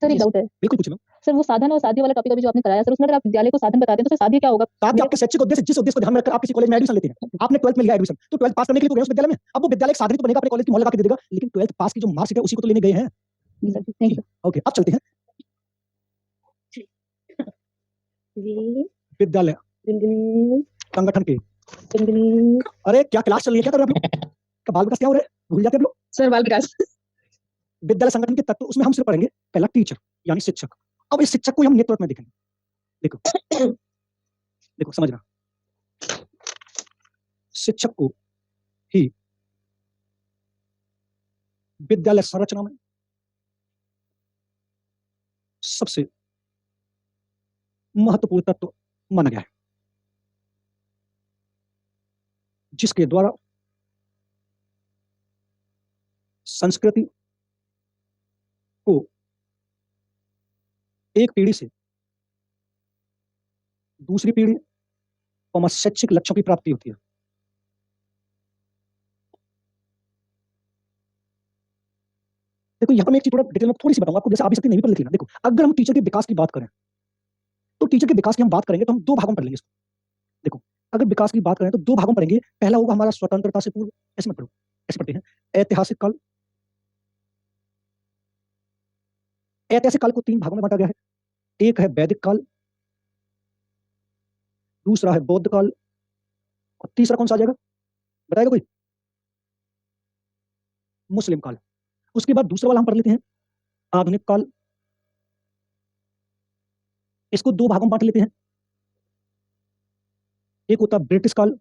सर एक डाउट है बिल्कुल पूछिए मैम। सर, वो साधन और साध्य वाला टॉपिक अभी जो आपने कराया सर, उसमें अगर आप विद्यालय को साधन बताते हैं तो सर साध्य क्या होगा? साथ ही आपके शैक्षिक उद्देश्य, जिस उद्देश्य को ध्यान में रखकर आप किसी कॉलेज में एडमिशन लेते हैं, आपने 12th में लिया एडमिशन, तो 12th पास करने के लिए तो गए उस विद्यालय में। अब वो विद्यालय एक साधन तो बनेगा, अपने कॉलेज की मोहर लगा के दे देगा, लेकिन 12th पास की जो मार्कशीट है उसी को तो लेने गए हैं। जी सर, थैंक यू ओके, अब चलते हैं विद्यालय संगठन के। अरे क्या क्लास चल रही है, क्या कर रहे हैं आप लोग? क्या बाल विकास क्या हो रहा है? भूल जाते हैं आप लोग? सर बाल विकास। विद्यालय संगठन के तत्व, उसमें हम सिर्फ पढ़ेंगे पहला टीचर यानी शिक्षक। अब इस शिक्षक को हम नेतृत्व में देखेंगे। देखो देखो समझना, शिक्षक को ही विद्यालय संरचना में सबसे महत्वपूर्ण तत्व माना गया है, जिसके द्वारा संस्कृति को एक पीढ़ी से दूसरी पीढ़ी और शैक्षिक लक्ष्यों की प्राप्ति होती है। देखो यहाँ पर मैं एक चीज थोड़ा डिटेल में थोड़ी सी बताऊंगा आपको, जैसे आप भी सकते नहीं भी पढ़ लेना। देखो अगर हम टीचर के विकास की बात करें तो टीचर के विकास की हम बात करेंगे तो हम 2 भागों में पढ़ लेंगे इसको। देखो अगर विकास की बात करें तो 2 भागों में पढ़ेंगे। पहला होगा हमारा स्वतंत्रता से पूर्व, ऐसे मत पढ़ो, ऐसे पढ़ते हैं ऐतिहासिक काल। ऐतिहासिक काल को 3 भागों में बांटा गया है। एक है वैदिक काल, दूसरा है बौद्ध काल और तीसरा कौन सा आ जाएगा बताएगा कोई? मुस्लिम काल। उसके बाद दूसरा वाला हम पढ़ लेते हैं आधुनिक काल। इसको 2 भागों में बांट लेते हैं। एक होता है ब्रिटिश काल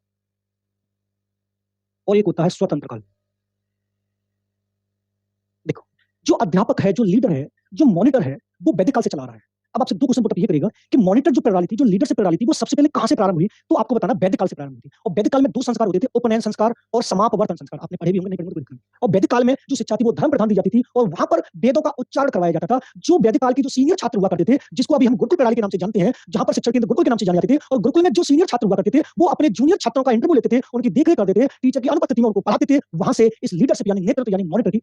और एक होता है स्वतंत्र काल। देखो जो अध्यापक है, जो लीडर है, जो मॉनिटर है, वो वैदिक काल से चला रहा है। अब आपसे 2 क्वेश्चन पुट अप ये करेगा कि मॉनिटर जो प्रणाली थी, जो लीडरशिप प्रणाली थी, वो सबसे पहले कहां से प्रारंभ हुई? तो आपको बताना वैदिक काल से प्रारंभ हुई थी। और वैदिक काल में 2 संस्कार होते थे, उपनयन संस्कार और समापवर्तन संस्कार। आपने पढ़े भी होंगे, नहीं पढ़े तो कोई दिक्कत नहीं। और वैदिक काल में जो शिक्षा थी वो धर्म प्रधान दी जाती थी और वहां पर वेदों का उच्चारण करवाया जाता था। जो वैदिक काल के जो सीनियर छात्र हुआ करते थे, जिसको अभी हम गुरुकुल प्रणाली के नाम से जानते हैं, जहां पर शिक्षक केंद्र गुरुकुल के नाम से जाने जाते थे, और गुरुकुल में जो सीनियर छात्र हुआ करते थे वो अपने जूनियर छात्रों का इंटरव्यू लेते थे, उनकी देखरेख करते थे, टीचर की अनुपस्थिति में उनको पढ़ाते थे। वहां से इस लीडरशिप यानी नेतृत्व यानी मॉनिटर की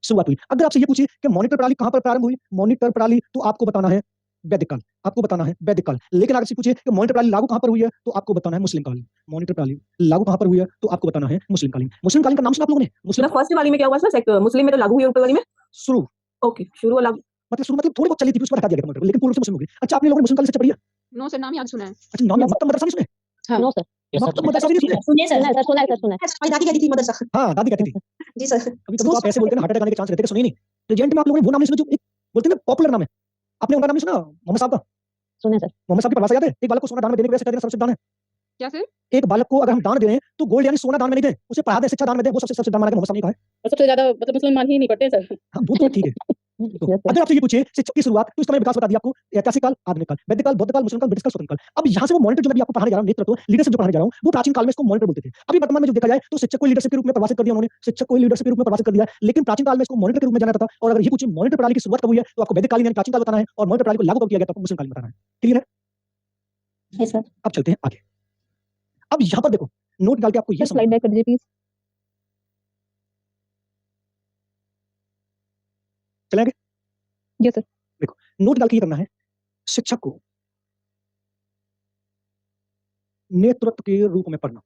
शुरुआत हुई। अगर आपसे ये पूछे कि मॉनिटर प्रणाली कहां पर प्रारंभ हुई, मॉनिटर प्रणाली, तो आपको बताना है वैदिक काल, आपको बताना है वैदिक काल। लेकिन अगर आपसे पूछे कि मॉनिटर प्रणाली लागू कहां पर हुई है, तो आपको बताना है मुस्लिम कालीन। मॉनिटर प्रणाली लागू कहां पर हुई है, तो आपको बताना है मुस्लिम कालीन। मुस्लिम कालीन का नाम सुना आप लोगों ने? मुस्लिम मतलब फर्स्ट वाली में क्या हुआ सर? मुस्लिम में तो लागू हुई, ऊपर वाली में शुरू, ओके शुरू वाला मतलब शुरू मतलब थोड़ी बहुत चली थी, उसको हटा दिया गया मॉनिटर, लेकिन पूर्ण रूप से मुस्लिम हो गई। अच्छा आपने लोगों ने मुस्लिम कालीन से पढ़ी है? नो सर, नाम याद सुना है। अच्छा नाम मक्तब मदरसा नहीं सुने? No sir, Yes, sir. मक्तब मदरसा भी नहीं सुने? सुनिए सर। सुना है सर, सुना है सर, सुना है। हमारी दादी कहती थी मदरसा। हाँ दादी कहती थी। जी सर। कभी कभी तो आप ऐसे बोलते हैं ना, हार्ट अटैक आने के चांस रहते हैं, सुनिए नहीं। प्रेजेंट में आप लोगों ने वो नाम नहीं सुना जो एक बोलते हैं ना पॉपुलर नाम है, आपने उनका नाम नहीं सुना? मोहम्मद साहब का। सुना है सर। मोहम्मद साहब की परिभाषा याद है? एक बालक को सोना दान में देने के वजह से कहते हैं सर्वश्रेष्ठ दान है। क्या सर? एक बालक को अगर हम दान दे रहे हैं तो गोल्ड यानी सोना दान में नहीं दें, उसे पढ़ा दें, शिक्षा दान में दें, वो सबसे सर्वश्रेष्ठ दान माना गया। मोहम्मद साहब ने कहा है। सबसे ज्यादा मतलब मुसलमान ही नहीं पढ़ते सर। हाँ वो तो ठीक है। तो Yes, sir. अगर आपसे ये पूछे शिक्षा की शुरुआत, तो इस समय विकास बता दिया आपको, ऐतिहासिक काल, आधुनिक काल, वैदिक काल, बौद्ध काल, मुस्लिम काल, ब्रिटिश काल, स्वतंत्र काल। अब यहाँ से वो मॉनिटर जो मैं आपको पढ़ाने जा रहा हूँ, नेतृत्व लीडरशिप जो पढ़ाने जा रहा हूँ, वो प्राचीन काल में इसको मॉनिटर बोलते थे। अभी वर्तमान में जो देखा जाए तो शिक्षक को लीडरशिप के रूप में परिभाषित कर दिया उन्होंने, शिक्षक को लीडरशिप के रूप में परिभाषित कर दिया, लेकिन प्राचीन काल में इसको मॉनिटर के रूप में जाना जाता था। और अगर ये पूछे मॉनिटर प्रणाली की शुरुआत कब हुई है, तो आपको वैदिक काल यानी प्राचीन काल बताना है, और मॉनिटर प्रणाली को लागू कब किया गया तो आपको मुस्लिम काल में बताना है। क्लियर है? Yes sir. अब चलते हैं आगे। अब यहाँ पर देखो नोट डाल के आपको ये स्लाइड बैक कर दीजिए प्लीज। चलेंगे? Yes sir. देखो, नोट डाल के ये करना है, शिक्षक को नेतृत्व के रूप में पढ़ना।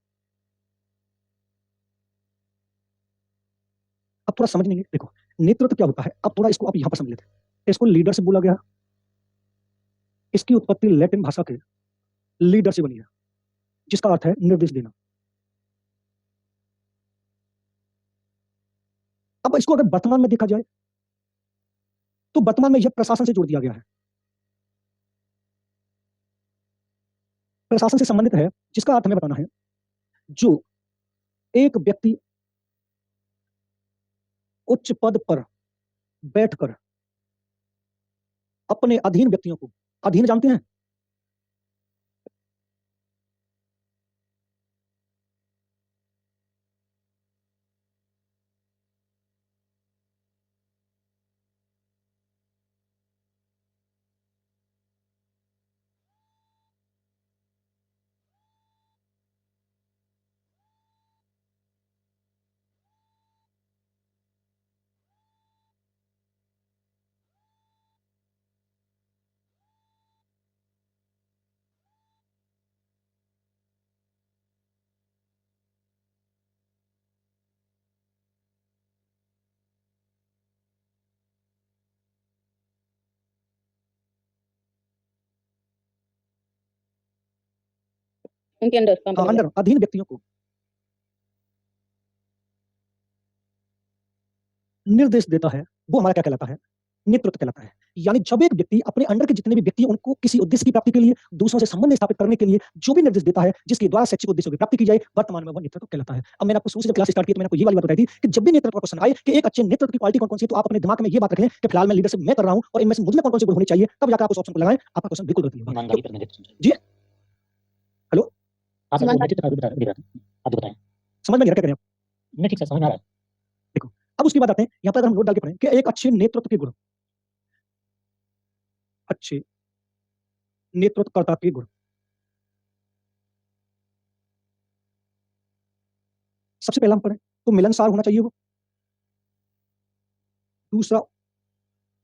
अब थोड़ा समझ लेंगे। देखो, नेतृत्व क्या होता है? अब थोड़ा इसको आप यहाँ पर समझ लेते हैं। इसको लीडरशिप बोला गया। इसकी उत्पत्ति लैटिन भाषा के लीडर से बनी है, जिसका अर्थ है निर्देश देना। अब इसको अगर वर्तमान में देखा जाए, तो वर्तमान में यह प्रशासन से जोड़ दिया गया है। प्रशासन से संबंधित है, जिसका अर्थ हमें बताना है, जो एक व्यक्ति उच्च पद पर बैठकर अपने अधीन व्यक्तियों को, अधीन जानते हैं? उनके अंडर काम हाँ, करने अंडर अधीन व्यक्तियों को निर्देश देता है, वो हमारा क्या कहलाता है? नेतृत्व कहलाता है। यानी जब एक व्यक्ति अपने अंडर के जितने भी व्यक्ति हैं, उनको किसी उद्देश्य की प्राप्ति के लिए, दूसरों से संबंध स्थापित करने के लिए जो भी निर्देश देता है, जिसके द्वारा शैक्षिक उद्देश्यों की प्राप्ति की जाए, वर्तमान में वह नेतृत्व कहलाता है। अब मैंने आपको शुरू से जब क्लास स्टार्ट की तो मैंने आपको ये वाली बात बताई थी कि जब भी नेतृत्व का क्वेश्चन आए कि एक अच्छे नेतृत्व की क्वालिटी कौन-कौन सी है, तो आप अपने दिमाग में ये बात रख लें कि फिलहाल मैं लीडरशिप मैं कर रहा हूं और इनमें से मुझ में कौन-कौन से गुण होने चाहिए, तब जाकर आप उस ऑप्शन को लगाएं, आपका क्वेश्चन बिल्कुल गलत नहीं होगा। ईमानदारी पर नेतृत्व समझाइए। जी? हेलो? हाँ सर, वो ईमानदारी। नेतृत्व का बता दे रहा था। आप जो बताएं। समझ में नहीं आ रहा क्या कह रहे हैं आप? नहीं, ठीक सर, समझ में आ रहा है। देखो, अब उसके बाद आते हैं, यहाँ पर अगर हम नोट डाल के पढ़ें कि एक अच्छे नेतृत्व के गुण, अच्छे नेतृत्वकर्ता के गुण। सबसे पहला हम पढ़ें तो मिलनसार होना चाहिए वो। दूसरा,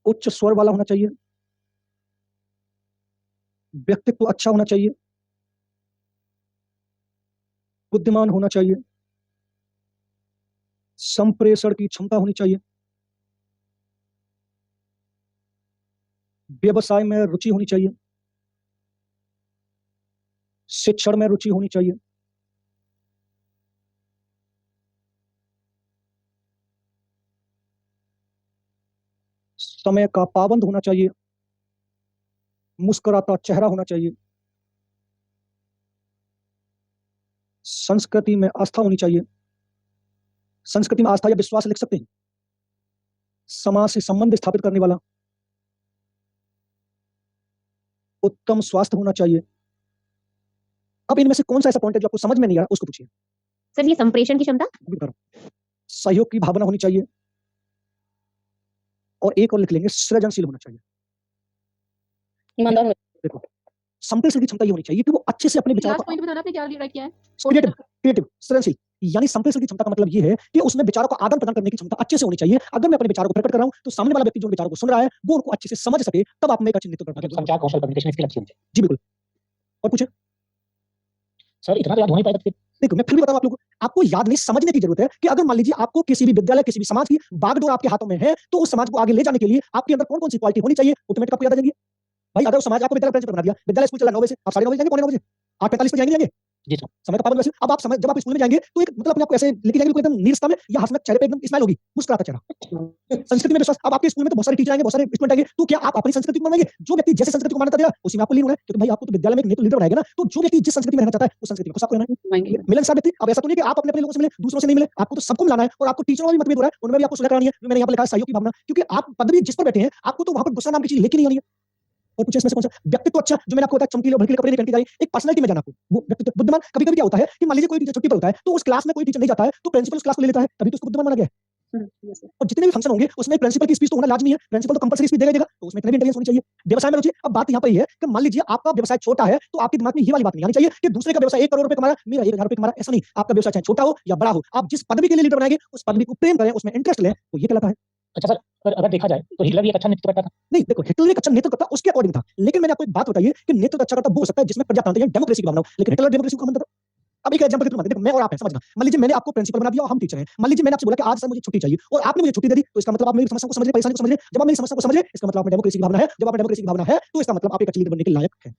उच्च स्वर वाला होना चाहिए। व्यक्तित्व अच्छा होना चाहिए। बुद्धिमान होना चाहिए। संप्रेषण की क्षमता होनी चाहिए। व्यवसाय में रुचि होनी चाहिए। शिक्षण में रुचि होनी चाहिए। समय का पाबंद होना चाहिए। मुस्कुराता चेहरा होना चाहिए। संस्कृति में आस्था होनी चाहिए। संस्कृति में आस्था या विश्वास लिख सकते हैं। समाज से संबंध स्थापित करने वाला। उत्तम स्वास्थ्य होना चाहिए। अब इनमें से कौन सा ऐसा पॉइंट है जो आपको समझ में नहीं आ रहा, उसको पूछिए। सर ये संप्रेषण की क्षमता, अभी बता रहा हूं। सहयोग की भावना होनी चाहिए। और एक और लिख लेंगे, सृजनशील होना चाहिए। ईमानदार होना देखो, संप्रेषण की क्षमता ये होनी चाहिए कि वो अच्छे से अपने विचारों लास्ट को पॉइंट बताना आपने क्या राइट किया है क्रिएटिव क्रिएटिव सृजनशील, यानी संप्रेषण की क्षमता का मतलब ये है कि उसमें विचारों का आदान प्रदान करने की क्षमता अच्छे से होनी चाहिए। अगर मैं अपने विचारों को प्रकट कर रहा हूं तो सामने वाला व्यक्ति जो विचारों को सुन रहा है वो उनको अच्छे से समझ सके, तब आप में एक अच्छे नेतृत्व कर मतलब पाएंगे। संचार कौशल, कम्युनिकेशन स्किल अच्छी होनी चाहिए। जी बिल्कुल। और पूछे? सर इतना तो याद हो नहीं पाएगा तो फिर देखो, मैं फिर भी बता रहा हूं आप लोगों को, आपको याद नहीं, समझने की जरूरत है कि अगर मान लीजिए आपको किसी भी विद्यालय, किसी भी समाज की बागडोर आपके हाथों में है, तो उस समाज को आगे ले जाने के लिए आपके अंदर कौन-कौन सी क्वालिटी होनी चाहिए, ऑटोमेटिक आपको याद आ जाएगी। भाई अगर वो समाज आपको विद्यालय प्रिंसिपल बना दिया, विद्यालय स्कूल चला 9 बजे से, आप 9:30 बजे जाएंगे, पौने 9 बजे? 8:45 पे जाएंगे, नहीं जाएंगे? जी सर। समय का पाबंद वैसे। अब आप जब आप स्कूल में जाएंगे तो एक मतलब अपने आप को ऐसे लेके जाएंगे, बिल्कुल एकदम नीरसता में, या हंसना चेहरे पे एकदम स्माइल होगी, मुस्कुराता चेहरा। संस्कृति में विश्वास। अब आपके स्कूल में तो बहुत सारे टीचर आएंगे, बहुत सारे स्टूडेंट आएंगे, तो क्या आप अपनी संस्कृति को मानेंगे? जो व्यक्ति जैसे संस्कृति को मान्यता दे रहा है उसी में आपको लीन होना है, क्योंकि भाई आपको तो विद्यालय में एक लीडर बनाएगा ना, तो जो व्यक्ति जिस संस्कृति में रहना चाहता है उस संस्कृति में आपको रहना है। मिलनसार व्यक्ति। अब ऐसा तो नहीं कि आप अपने लोगों से मिले, दूसरों से नहीं मिले, आपको तो सबको मिलाना है, और आपको टीचरों में भी मतभेद हो रहा है, उनमें भी आपको सुलह करानी है। मैंने यहाँ पर लिखा है सहयोग की भावना, क्योंकि आप पदवी जिस पर बैठे हैं आपको तो वहां पर गुस्सा नाम की चीज लेके नहीं आनी है। और कुछ इसमें से कौन सा व्यक्तित्व अच्छा, जो मैंने आपको बताया, चमकीले और भड़कीले कपड़े नहीं पहन के जाइए, एक पर्सनालिटी में जाना आपको, वो व्यक्तित्व। बुद्धिमान, कभी-कभी क्या होता है कि मान लीजिए कोई टीचर छुट्टी पर होता है, तो उस क्लास में कोई टीचर नहीं जाता है, तो प्रिंसिपल उस क्लास को ले लेता है, तभी तो उसको बुद्धिमान माना गया है। और जितने भी फंक्शन होंगे उसमें प्रिंसिपल की स्पीच तो होना लाजमी है, प्रिंसिपल तो कंपल्सरी स्पीच देगा ही देगा, तो उसमें इतनी भी इंटेलिजेंस होनी चाहिए। व्यवसाय में रुचि। अब बात यहाँ पे ये है कि मान लीजिए आपका व्यवसाय छोटा है, तो आपके दिमाग में ये वाली बात नहीं आनी चाहिए कि दूसरे का व्यवसाय 1 करोड़ रुपए कमा रहा है, मेरा 1,000 रुपए कमा रहा है, ऐसा नहीं। आपका व्यवसाय चाहे छोटा हो या बड़ा हो, आप जिस पदवी के लिए लीडर बनाएंगे उस पदवी को प्रेम करें, उसमें इंटरेस्ट लें, तो ये कहलाता है। अच्छा सर, अगर देखा जाए तो हिटलर भी एक अच्छा नेतृत्व करता था। नहीं, देखो हिटलर एक अच्छा नेतृत्व करता उसके अकॉर्डिंग था। लेकिन मैंने आपको एक बात बताई है कि नेतृत्व अच्छा करता वो हो सकता है जिसमें प्रजातंत्र या डेमोक्रेसी की भावना हो, लेकिन हिटलर डेमोक्रेसी को मानता था। अब एक एग्जांपल के थ्रू मानते देखो मैं और आप हैं समझना। मान लीजिए मैंने आपको प्रिंसिपल बना दिया और हम टीचर हैं। मान लीजिए मैंने आपसे बोला कि आज सर मुझे छुट्टी चाहिए और आपने मुझे छुट्टी दे दी तो इसका मतलब आप मेरी समस्या को समझ रहे, परेशानी को समझ रहे। जब आप मेरी समस्या को समझ रहे इसका मतलब आप में डेमोक्रेसी की भावना है। जब आप में डेमोक्रेसी की भावना है तो इसका मतलब आप एक अच्छे लीडर बनने के लायक हैं।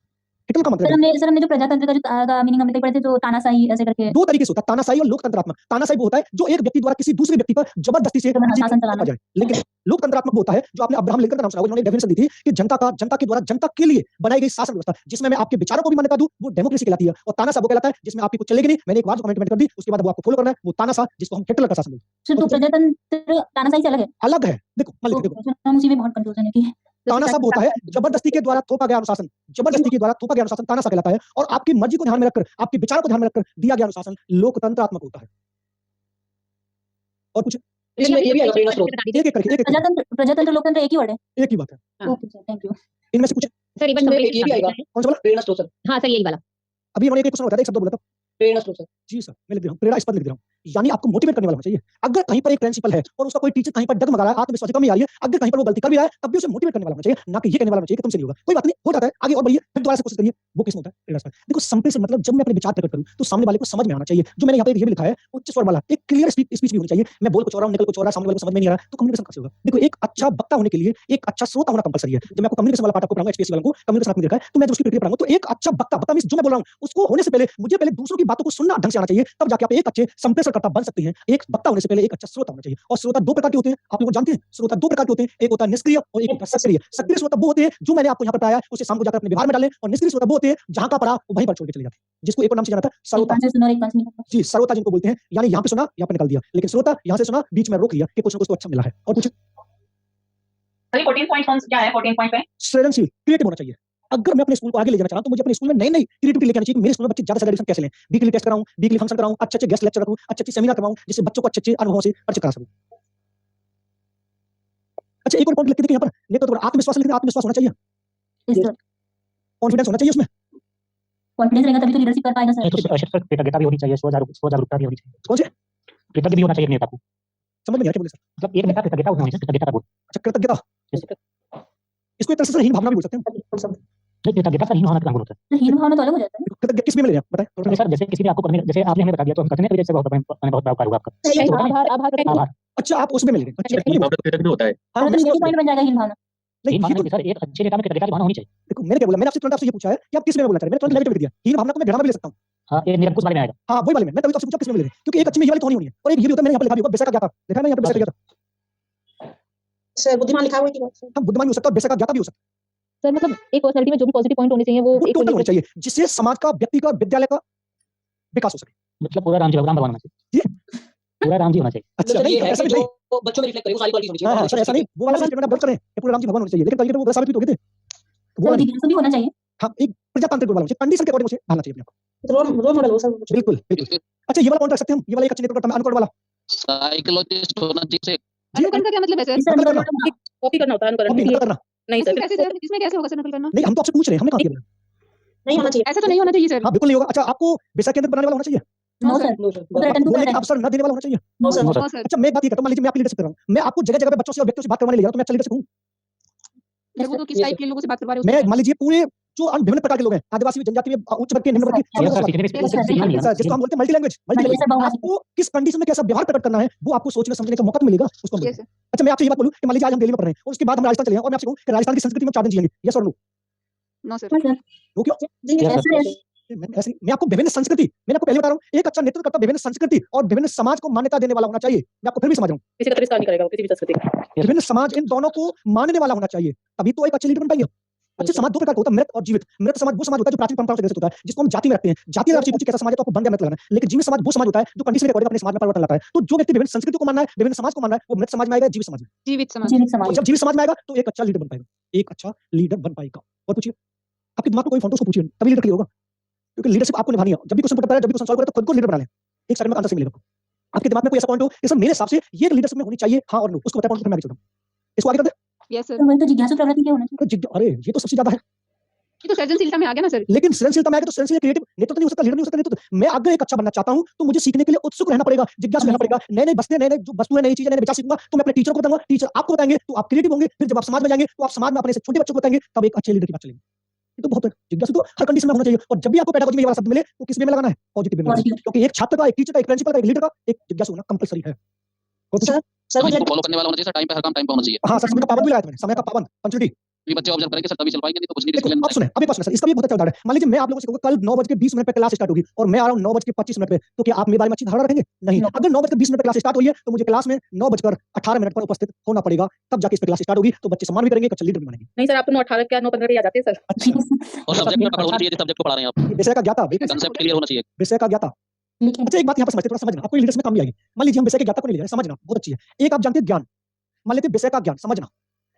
हिटलर का मतलब सर हमने जो प्रजातंत्र का जो मीनिंग हमने कहीं पढ़े थे जो तानाशाही ऐसे करके दो तरीके से होता है, तानाशाही और लोकतंत्रात्मक। तानाशाही वो होता है जो एक व्यक्ति द्वारा किसी दूसरे व्यक्ति पर जबरदस्ती से शासन चलाना। जाए, लेकिन लोकतंत्रात्मक वो होता है जो आपने अब्राहम लिंकन का नाम सुना होगा, उन्होंने डेफिनेशन दी थी कि जनता के द्वारा जनता के लिए बनाई गई शासन व्यवस्था जिसमें मैं आपके विचारों को भी मान्यता दूं वो डेमोक्रेसी कहलाती है। और तानाशाह वो कहलाता है जिसमें आपकी कुछ चलेगी नहीं, मैंने एक बार जो कमिटमेंट कर दी उसके बाद वो आपको फॉलो करना है, वो तानाशाह जिसको हम हिटलर का शासन बोलते हैं। सर तो प्रजातंत्र तानाशाही से अलग है। अलग है। देखो मान लीजिए देखो हम उसी में बहुत कंफ्यूजन है कि तानाशाह वो होता है जबरदस्ती के द्वारा थोपा गया अनुशासन, जबरदस्ती के द्वारा थोपा गया अनुशासन तानाशाह कहलाता है। और आपकी मर्जी को ध्यान में रखकर आपके विचारों को ध्यान में रखकर दिया गया अनुशासन लोकतंत्रात्मक होता है। और कुछ इसमें ये भी आएगा प्रेरणा स्रोत। एक एक करके प्रजातंत्र लोकतंत्र एक ही वर्ड है। एक ही बात है। Okay sir thank you. इनमें से कुछ सर इसमें ये भी आएगा कौन सा वाला? प्रेरणा स्रोत सर। हाँ सर यही वाला। अभी उन्होंने एक क्वेश्चन बताया, एक शब्द बोला था प्रेरणा स्रोत सर। जी सर मैं लिख रहा हूँ, प्रेरणा इस पर लिख रहा हूँ, यानी आपको मोटिवेट करने वाला होना चाहिए। अगर कहीं पर एक प्रिंसिपल है और उसका कोई टीचर कहीं पर डगमगा रहा है, आत्मविश्वास की कमी आ रही है, अगर कहीं पर वो गलती कर भी रहा है तब भी उसे मोटिवेट करने वाला होना चाहिए, ना कि ये कहने वाला होना चाहिए कि तुमसे नहीं होगा। कोई बात नहीं, हो जाता है, आगे और बढ़िए, फिर दोबारा से कोशिश करिए। वो किस में होता है? प्रेरणा से। देखो संप्रेषण से मतलब जब मैं अपने विचार प्रकट करूं तो सामने वाले को समझ में आना चाहिए। जो मैंने यहाँ पे ये भी लिखा है उच्च स्वर वाला एक क्लियर स्पीच भी होनी चाहिए। मैं बोल कुछ और रहा हूं, निकल कुछ और रहा, सामने वाले को समझ में नहीं आ रहा तो कम्युनिकेशन कैसे होगा? देखो एक अच्छा वक्ता होने के लिए एक अच्छा श्रोता होना कंपलसरी है। जब मैं आपको कम्युनिकेशन वाला पार्ट आपको पढ़ाऊंगा, एचपीएससी वालों को कम्युनिकेशन आपने देखा है तो मैं जो उसकी प्रक्रिया पढ़ाऊंगा तो एक अच्छा वक्ता मींस जो मैं बोल रहा हूं उसको होने से पहले मुझे पहले दूसरों की बातों को सुनना ढंग से आना चाहिए, तब जाके आप एक अच्छे संप्रेषणकर्ता बन सकते हैं। एक वक्ता होने से पहले एक अच्छा श्रोता होना चाहिए। और श्रोता दो प्रकार के होते हैं, आप लोग जानते हैं श्रोता दो प्रकार के होते हैं, एक होता है निष्क्रिय और एक होता है सक्रिय। सक्रिय श्रोता वो होते हैं जो मैंने आपको यहाँ पर बताया उसे शाम को जाकर अपने व्यवहार में डालें, और निष्क्रिय श्रोता वो होते हैं जहां का पढ़ा वो वहीं पर छोड़ के चले जाते हैं, जिसको एक और नाम से जाना था श्रोता। जी श्रोता जिनको बोलते हैं, यानी यहाँ पे सुना यहाँ पे निकाल दिया, लेकिन श्रोता यहाँ से सुना बीच में रोक लिया कि कुछ ना कुछ तो अच्छा मिला है। और कुछ 14 पॉइंट कौन क्या है 14 पॉइंट पे? सृजनशील क्रिएटिव होना चाहिए। अगर मैं अपने स्कूल को आगे ले जाना चाह रहा हूं तो मुझे अपने स्कूल में नई क्रिएटिविटी लेके आनी चाहिए कि मेरे स्कूल में बच्चे ज्यादा से ज्यादा एडिशन कैसे लें, वीकली टेस्ट कराऊं, वीकली फंक्शन कराऊं, अच्छे गेस्ट लेक्चर रखूं, अच्छे सेमिनार करवाऊं जिससे बच्चों को अच्छे अनुभवों से परिचित करा सकूं। अच्छा एक और पॉइंट लिख के देखिए यहाँ पर, नेतृत्व तो आत्मविश्वास लिख, आत्मविश्वास होना चाहिए, कॉन्फिडेंस होना चाहिए उसमें। कॉन्फिडेंस रहेगा तभी तो लीडरशिप कर पाएगा नहीं सर। तो सर कृतज्ञता भी होनी चाहिए, स्वजागरूकता भी होनी चाहिए। कौन से? कृतज्ञ भी होना चाहिए नेता को। समझ में नहीं आया क्या बोले सर? मतलब एक नेता कृतज्ञता होनी चाहिए, कृतज्ञता का गुण। अच्छा कृतज्ञता, इसको एक तरह से हीन भावना भी बोल सकते हैं। नहीं कृतज्ञता का हीन होना का गुण होता है। हीन भावना तो अलग हो जाता है। कृतज्ञ किस में ले रहे हैं बताएं? तो सर जैसे किसी ने आपको करने, जैसे आपने हमें बता दिया तो हम कहते हैं जैसे बहुत उपकार हुआ आपका। आभार। अच्छा आप उसमें ले रहे हैं। अच्छा कृतज्ञ होता है। हाँ मैं तो पॉइंट बन जाएगा हीन भावना। हीन नहीं भावना नहीं सर, एक अच्छे नेता में कृतज्ञता की भावना होनी चाहिए। देखो मैंने क्या बोला, मैंने आपसे तुरंत आपसे ये पूछा है कि आप किस में बोलना चाह रहे हैं, मैंने तुरंत नेगेटिव लिख दिया। हीन भावना को मैं घृणा में ले सकता हूं। हाँ ये निरंकुश वाले में आएगा। हाँ वही वाले में, मैं तभी तो आपसे पूछा किस में ले रहे हैं, क्योंकि एक अच्छी में ये वाली तो नहीं होनी है और एक ये भी होता है, मैंने यहाँ पर लिखा भी होगा बेशक ज्ञाता, देखा मैं यहाँ पे बेशक ज्ञाता। सर बुद्धिमान लिखा हुआ है कि बात सर? हम बुद्धिमान भी हो सकता है और बेशक ज्ञाता भी हो सकता सर मतलब एक पर्सनालिटी में जो भी पॉजिटिव पॉइंट होने चाहिए वो है, वो एक टोटल होना चाहिए जिससे समाज का, व्यक्ति का, विद्यालय का विकास हो सके। मतलब पूरा राम जी भगवान होना चाहिए, पूरा राम जी होना चाहिए। अच्छा मतलब नहीं ये है ऐसा कि नहीं, जो बच्चों में रिफ्लेक्ट करे वो सारी क्वालिटीज होनी हाँ चाहिए। सर ऐसा नहीं, वो वाला स्टेटमेंट आप गलत कर रहे हैं कि पूरा राम जी भगवान होना चाहिए, लेकिन कल वो साबित भी तो होते थे। वो तो जिज्ञासा भी होना चाहिए। हाँ एक प्रजातांत्रिक वाला मुझे कंडीशन के अकॉर्डिंग उसे ढालना चाहिए अपने आप रोल मॉडल हो सर। को। बिल्कुल बिल्कुल। अच्छा ये वाला कौन रख सकते हैं हम, ये वाला एक अच्छे नेतृत्व करता है अनुकरण वाला। साइकोलॉजिस्ट होना चाहिए। अनुकरण का क्या मतलब है सर? सर नकल करना, कॉपी करना होता है अनुकरण कॉपी के लिए। नकल करना। नहीं सर कैसे सर? इसमें कैसे होगा सर नकल करना? नहीं हम तो आपसे पूछ रहे हैं, हमने कहा किया। नहीं होना चाहिए। ऐसा तो नहीं होना चाहिए सर। हाँ बिल्कुल नहीं होगा। अच्छा आपको विषय केंद्रित बनाने वाला होना चाहिए, नो सर नो सर। वो रिटर्न टू बोलने करता का है। अवसर न देने वाला होना चाहिए। No sir no sir. हाँ सर। अच्छा मैं एक बात ये करता हूं, मान लीजिए मैं आपकी लीडरशिप कर रहा हूं, मैं आपको जगह जगह पे बच्चों से और व्यक्तियों से बात करवाने ले जा रहा हूं, तो मैं अच्छा लीडरशिप हूं। सर वो तो किस Yes, टाइप के लोगों से बात करवा रहे हो मैं उसमें मान लीजिए पूरे जो विभिन्न प्रकार के लोग हैं, आदिवासी जनजाति में उच्च वर्ग के, निम्न वर्ग के, सब ये लोगों सर से सीखने में Yes, sir. सीखने में बात- जिसको हम बोलते हैं मल्टी लैंग्वेज। Yes, sir, बहुभाषी। आपको किस कंडीशन में कैसा व्यवहार प्रकट करना है वो आपको सोचने समझने का मौका तो मिलेगा, उसको हम Yes, बोलते हैं। अच्छा मैं आपसे ये बात बोलूं कि मान लीजिए आज हम दिल्ली में पढ़ रहे हैं और उसके बाद हम राजस्थान चले हैं और मैं आपसे कहूं कि राजस्थान की संस्कृति में 4 दिन जिएंगे, यस और नो? No sir. हाँ, सर। वो क्यों? Yes, sir. मैं आपको विभिन्न संस्कृति, मैंने आपको पहले बता रहा हूं, एक अच्छा नेतृत्व करता विभिन्न संस्कृति और विभिन्न समाज को मान्यता देने वाला होना चाहिए। मैं आपको फिर भी समझ रहा हूं, किसी का तिरस्कार नहीं करेगा वो किसी भी संस्कृति का। विभिन्न समाज इन दोनों को मानने वाला होना चाहिए, तभी तो एक अच्छे लीडर बन पाएंगे। अच्छे समाज दो प्रकार का होता है, मृत और जीवित। मृत समाज वो समाज होता है जो प्राचीन परंपराओं से ग्रसित होता है, जिसको हम जाति में रखते हैं। जाति में आपसे पूछे कैसा समाज है तो आपको बन गया मृत लगाना है, लेकिन जीवित समाज वो समाज होता है जो कंडीशन के अकॉर्डिंग अपने समाज में परिवर्तन लाता है। तो जो व्यक्ति विभिन्न संस्कृति को मानना है, विभिन्न समाज को मानना है, वो मृत समाज में आएगा, जीवित समाज में। जीवित समाज। जीवित और समाज। जब जीवित समाज में आएगा तो एक अच्छा लीडर बन पाएगा, एक अच्छा लीडर बन पाएगा। और पूछिए, आपके दिमाग में कोई फोटो पूछिए, तभी लीडर क्लियर होगा, क्योंकि लीडरशिप आपको निभानी है। जब भी क्वेश्चन पुट करता है, जब भी क्वेश्चन सॉल्व करे तो खुद को लीडर बना लें, एक सेकंड में आंसर से मिलेगा आपको। आपके दिमाग में कोई ऐसा पॉइंट हो कि सर मेरे हिसाब से ये लीडरशिप में होनी चाहिए, हाँ और नो, उसको बताया, पॉइंट मैं आगे चलता हूं। इसको आगे करते यस सर। तो वही तो जिज्ञासु प्रवृत्ति क्या होना चाहिए? हैं। अरे ये तो सबसे ज्यादा है। ये तो सृजनशीलता में आ गया ना सर। लेकिन सृजनशीलता में आएगा तो सृजनशील क्रिएटिव नेतृत्व नहीं हो सकता, लीडर नहीं हो सकता नेतृत्व। मैं अगर एक अच्छा बनना चाहता हूं तो मुझे सीखने के लिए उत्सुक रहना पड़ेगा, जिज्ञासु रहना पड़ेगा, नए-नए बस्ते, नए-नए जो वस्तुएं, नई चीजें, नए विचार सीखूंगा तो मैं अपने टीचर को बताऊंगा, टीचर आपको बताएंगे तो आप क्रिएटिव होंगे, फिर जब आप समाज में जाएंगे तो आप समाज में अपने से छोटे बच्चों को बताएंगे, तब एक अच्छे लीडर की बात चलेगी। ये तो बहुत है, जिज्ञासु तो हर कंडीशन में होना चाहिए। और जब भी आपको पेडागोजी में ये वाला शब्द मिले तो किस वे में लगाना है? पॉजिटिव वे में लगाना है। पॉजिटिव। क्योंकि एक छात्र का, एक टीचर का, एक प्रिंसिपल का, एक लीडर का एक जिज्ञासु होना कंपलसरी है। और कुछ? सर इसको फॉलो करने वाला होना चाहिए सर, टाइम पे हर काम टाइम पे होना चाहिए। हाँ सर, समय का पाबंद भी लगाया था मैंने, समय का पाबंद, पंक्चुअलिटी। ये बच्चे ऑब्जर्व करेंगे सर तभी चल पाएंगे, नहीं तो कुछ नहीं देखो डिसिप्लिन अब सुने, अब एक बात सुने सर, इसका भी बहुत अच्छा उदाहरण है। मान लीजिए मैं आप लोगों से कहूंगा कल 9:20 पे क्लास स्टार्ट होगी और मैं आ रहा हूं 9:25 पे, तो क्या आप मेरे बारे में अच्छी धारणा रखेंगे? नहीं। No. अगर 9:20 पे क्लास स्टार्ट हुई है तो मुझे क्लास में 9:18 पर उपस्थित होना पड़ेगा, तब जाके इस पे क्लास स्टार्ट होगी, तो बच्चे सम्मान भी करेंगे, एक अच्छा लीडर भी बनेंगे। नहीं सर, आपको 9:18 क्या 9:15 पे आ जाते हैं सर। अच्छा, और सब्जेक्ट में पकड़ होनी चाहिए, जिस सब्जेक्ट को पढ़ा रहे हैं आप, विषय का ज्ञाता, कंसेप्ट क्लियर होना चाहिए। विषय का ज्ञाता। लेकिन अच्छा एक बात यहाँ पर समझते, थोड़ा समझना, आपको लीडर्स में काम भी आएगी। मान लीजिए हम विषय के ज्ञाता को नहीं ले रहे हैं, समझना बहुत अच्छी है। एक आप जानते हैं ज्ञान, मान लेते हैं विषय का ज्ञान, समझना।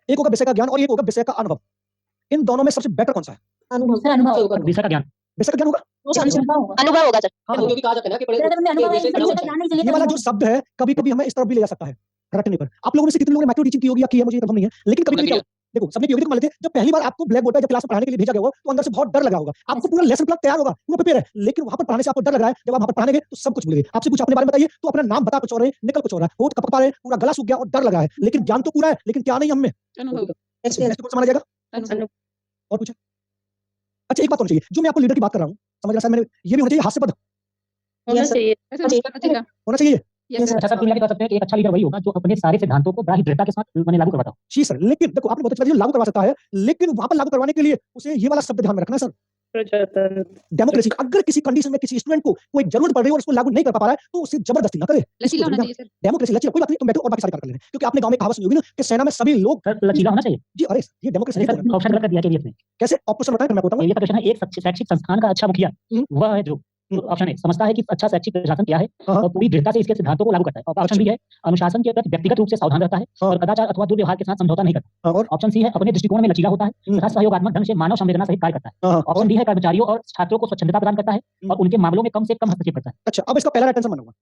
एक होगा विषय का ज्ञान और एक होगा विषय का अनुभव। इन दोनों में सबसे बेटर कौन सा है? सर अनुभव विषय का ज्ञान। विषय का ज्ञान होगा। अनुभव होगा। अनुभव होगा सर। हाँ, क्योंकि कहा जाता है ना कि सर, अगर हमने अनुभव है, विषय तो का विषय का ज्ञान नहीं चाहिए ये तो वाला अनुभव। जो शब्द है कभी-कभी हमें इस तरफ भी ले जा सकता है, रटने पर। आप लोगों में से कितने लोगों ने माइक्रो टीचिंग की होगी या की है, मुझे ये नहीं है। लेकिन कभी-कभी क्या देखो, सबने की होगी, तो मान लेते हैं जब पहली बार आपको ब्लैक बोर्ड पे जब क्लास में पढ़ाने के लिए भेजा गया होगा तो अंदर से बहुत डर लगा होगा। आपको पूरा लेसन प्लान तैयार होगा, पूरा प्रिपेयर है, लेकिन वहां पर पढ़ाने से आपको डर लग रहा है। जब आप वहां पर पढ़ाने गए तो सब कुछ भूल गए। आपसे कुछ अपने बारे में बताइए तो अपना नाम बता कुछ और है, निकल कुछ और है, होठ कपक पा रहे, पूरा गला सूख गया और डर लगा है। लेकिन ज्ञान तो पूरा है, लेकिन क्या नहीं हम में? अनुभव। एक्सपीरियंस कौन सा माना जाएगा? अनुभव। और कुछ? अच्छा एक बात होनी चाहिए, जो मैं आपको लीडर की बात कर रहा हूँ, समझ रहा सर, मैंने ये भी होना चाहिए हास्यपद होना चाहिए। ऐसे नहीं करना चाहिए। होना चाहिए। Yes sir. अच्छा सर, कुल कह सकते हैं कि एक अच्छा लीडर वही होगा जो अपने सारे सिद्धांतों को बड़ा ही दृढ़ता के साथ मैंने लागू करवाता हो। जी सर, लेकिन देखो आपने बहुत अच्छी बात की, लागू करवा सकता है, लेकिन वहां पर लागू करवाने के लिए उसे ये वाला शब्द ध्यान में रखना है सर, प्रजातंत्र। डेमोक्रेसी। अगर किसी कंडीशन में किसी स्टूडेंट को कोई जरूरत पड़ रही है और उसको लागू नहीं कर पा रहा है तो उसे जबरदस्ती ना करे। लचीला होना चाहिए सर। डेमोक्रेसी लचीला, कोई बात नहीं, तुम बैठो और बाकी सारे कार्य कर लेना, क्योंकि आपने गांव में कहावत सुनी होगी ना कि सेना में सभी लोग। सर लचीला होना चाहिए। जी अरे ये डेमोक्रेसी नहीं सर ऑप्शन गलत कर दिया केवीएस ने। कैसे? ऑप्शन बताएं फिर मैं बताऊंगा। केवीएस का क्वेश्चन है, एक शैक्षिक संस्थान का अच्छा मुखिया वह है जो ऑप्शन ए समझता है कि अच्छा शैक्षिक प्रशासन क्या है हाँ। और पूरी दृढ़ता से इसके सिद्धांतों को लागू करता है। और ऑप्शन बी है अनुशासन के प्रति व्यक्तिगत रूप से सावधान रहता है हाँ। और कदाचार अथवा दुर्व्यवहार के साथ समझौता नहीं करता। और ऑप्शन सी है अपने दृष्टिकोण में लचीला होता है तथा सहयोगात्मक ढंग से मानव संवेदना सहित कार्य करता है। हाँ, ऑप्शन डी है कर्मचारियों और छात्रों को स्वच्छंदता प्रदान करता है और उनके मामलों में कम से कम हस्तक्षेप करता है। अच्छा अब इसका पहला अटेंशन मानूंगा।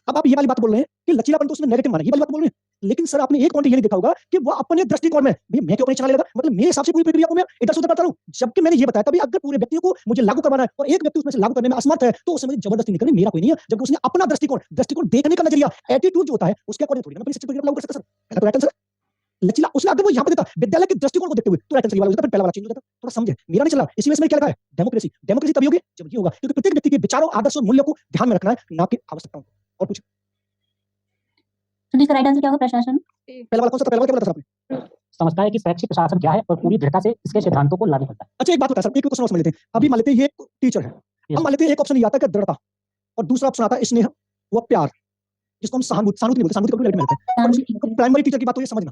अब आप ये वाली बात बोल रहे हैं कि लचीलापन तो उसने नेगेटिव माना, ये वाली बात बोल रहे हैं, लेकिन सर आपने एक पॉइंट ये नहीं देखा होगा कि वो अपने दृष्टिकोण में भई मैं क्यों अपनी चलाने लगा, मतलब मेरे हिसाब से पूरी प्रक्रिया को मैं इधर से उधर करता रहूं, जबकि मैंने ये बताया तभी अगर पूरे व्यक्तियों को मुझे लागू करवाना है और एक व्यक्ति उसमें से लागू करने में असमर्थ है तो उसे मुझे जबरदस्ती नहीं करनी, मेरा कोई नहीं है, जबकि उसने अपना दृष्टिकोण देखने का नजरिया, एटीट्यूड जो होता है उसके अकॉर्डिंग थोड़ी ना अपनी शिक्षा प्रक्रिया लागू कर सकता सर। पहला तो अटेंशन लचीला, उसने अगर वो यहाँ पे देता विद्यालय के दृष्टिकोण को देखते हुए तो अटेंशन वाला हो जाता, फिर पहला वाला चेंज हो जाता। थोड़ा समझे, मेरा नहीं चला, इसी वजह से मैंने क्या लगा है डेमोक्रेसी। डेमोक्रेसी तभी होगी जब ये होगा क्योंकि प्रत्येक व्यक्ति के विचारों, आदर्शों और मूल्यों को ध्यान में रखना है, ना कि आवश्यकताओं को। और कुछ? तो इसका राइट आंसर क्या होगा? प्रशासन। पहला वाला कौन सा था? पहला वाला क्या बोला था आपने? समझता है कि शैक्षिक प्रशासन क्या है और पूरी दृढ़ता से इसके सिद्धांतों को लागू करता है। अच्छा एक बात होता है सर, एक क्वेश्चन और समझ लेते हैं। अभी मान लेते हैं ये एक टीचर है, Yes. अब मान लेते हैं एक ऑप्शन ये आता है कि दृढ़ता और दूसरा ऑप्शन आता है स्नेह व प्यार, जिसको हम सहानुभूति नहीं बोलते, सहानुभूति को रिलेट में लेते हैं। और उसको प्राइमरी टीचर की बात तो ये समझना,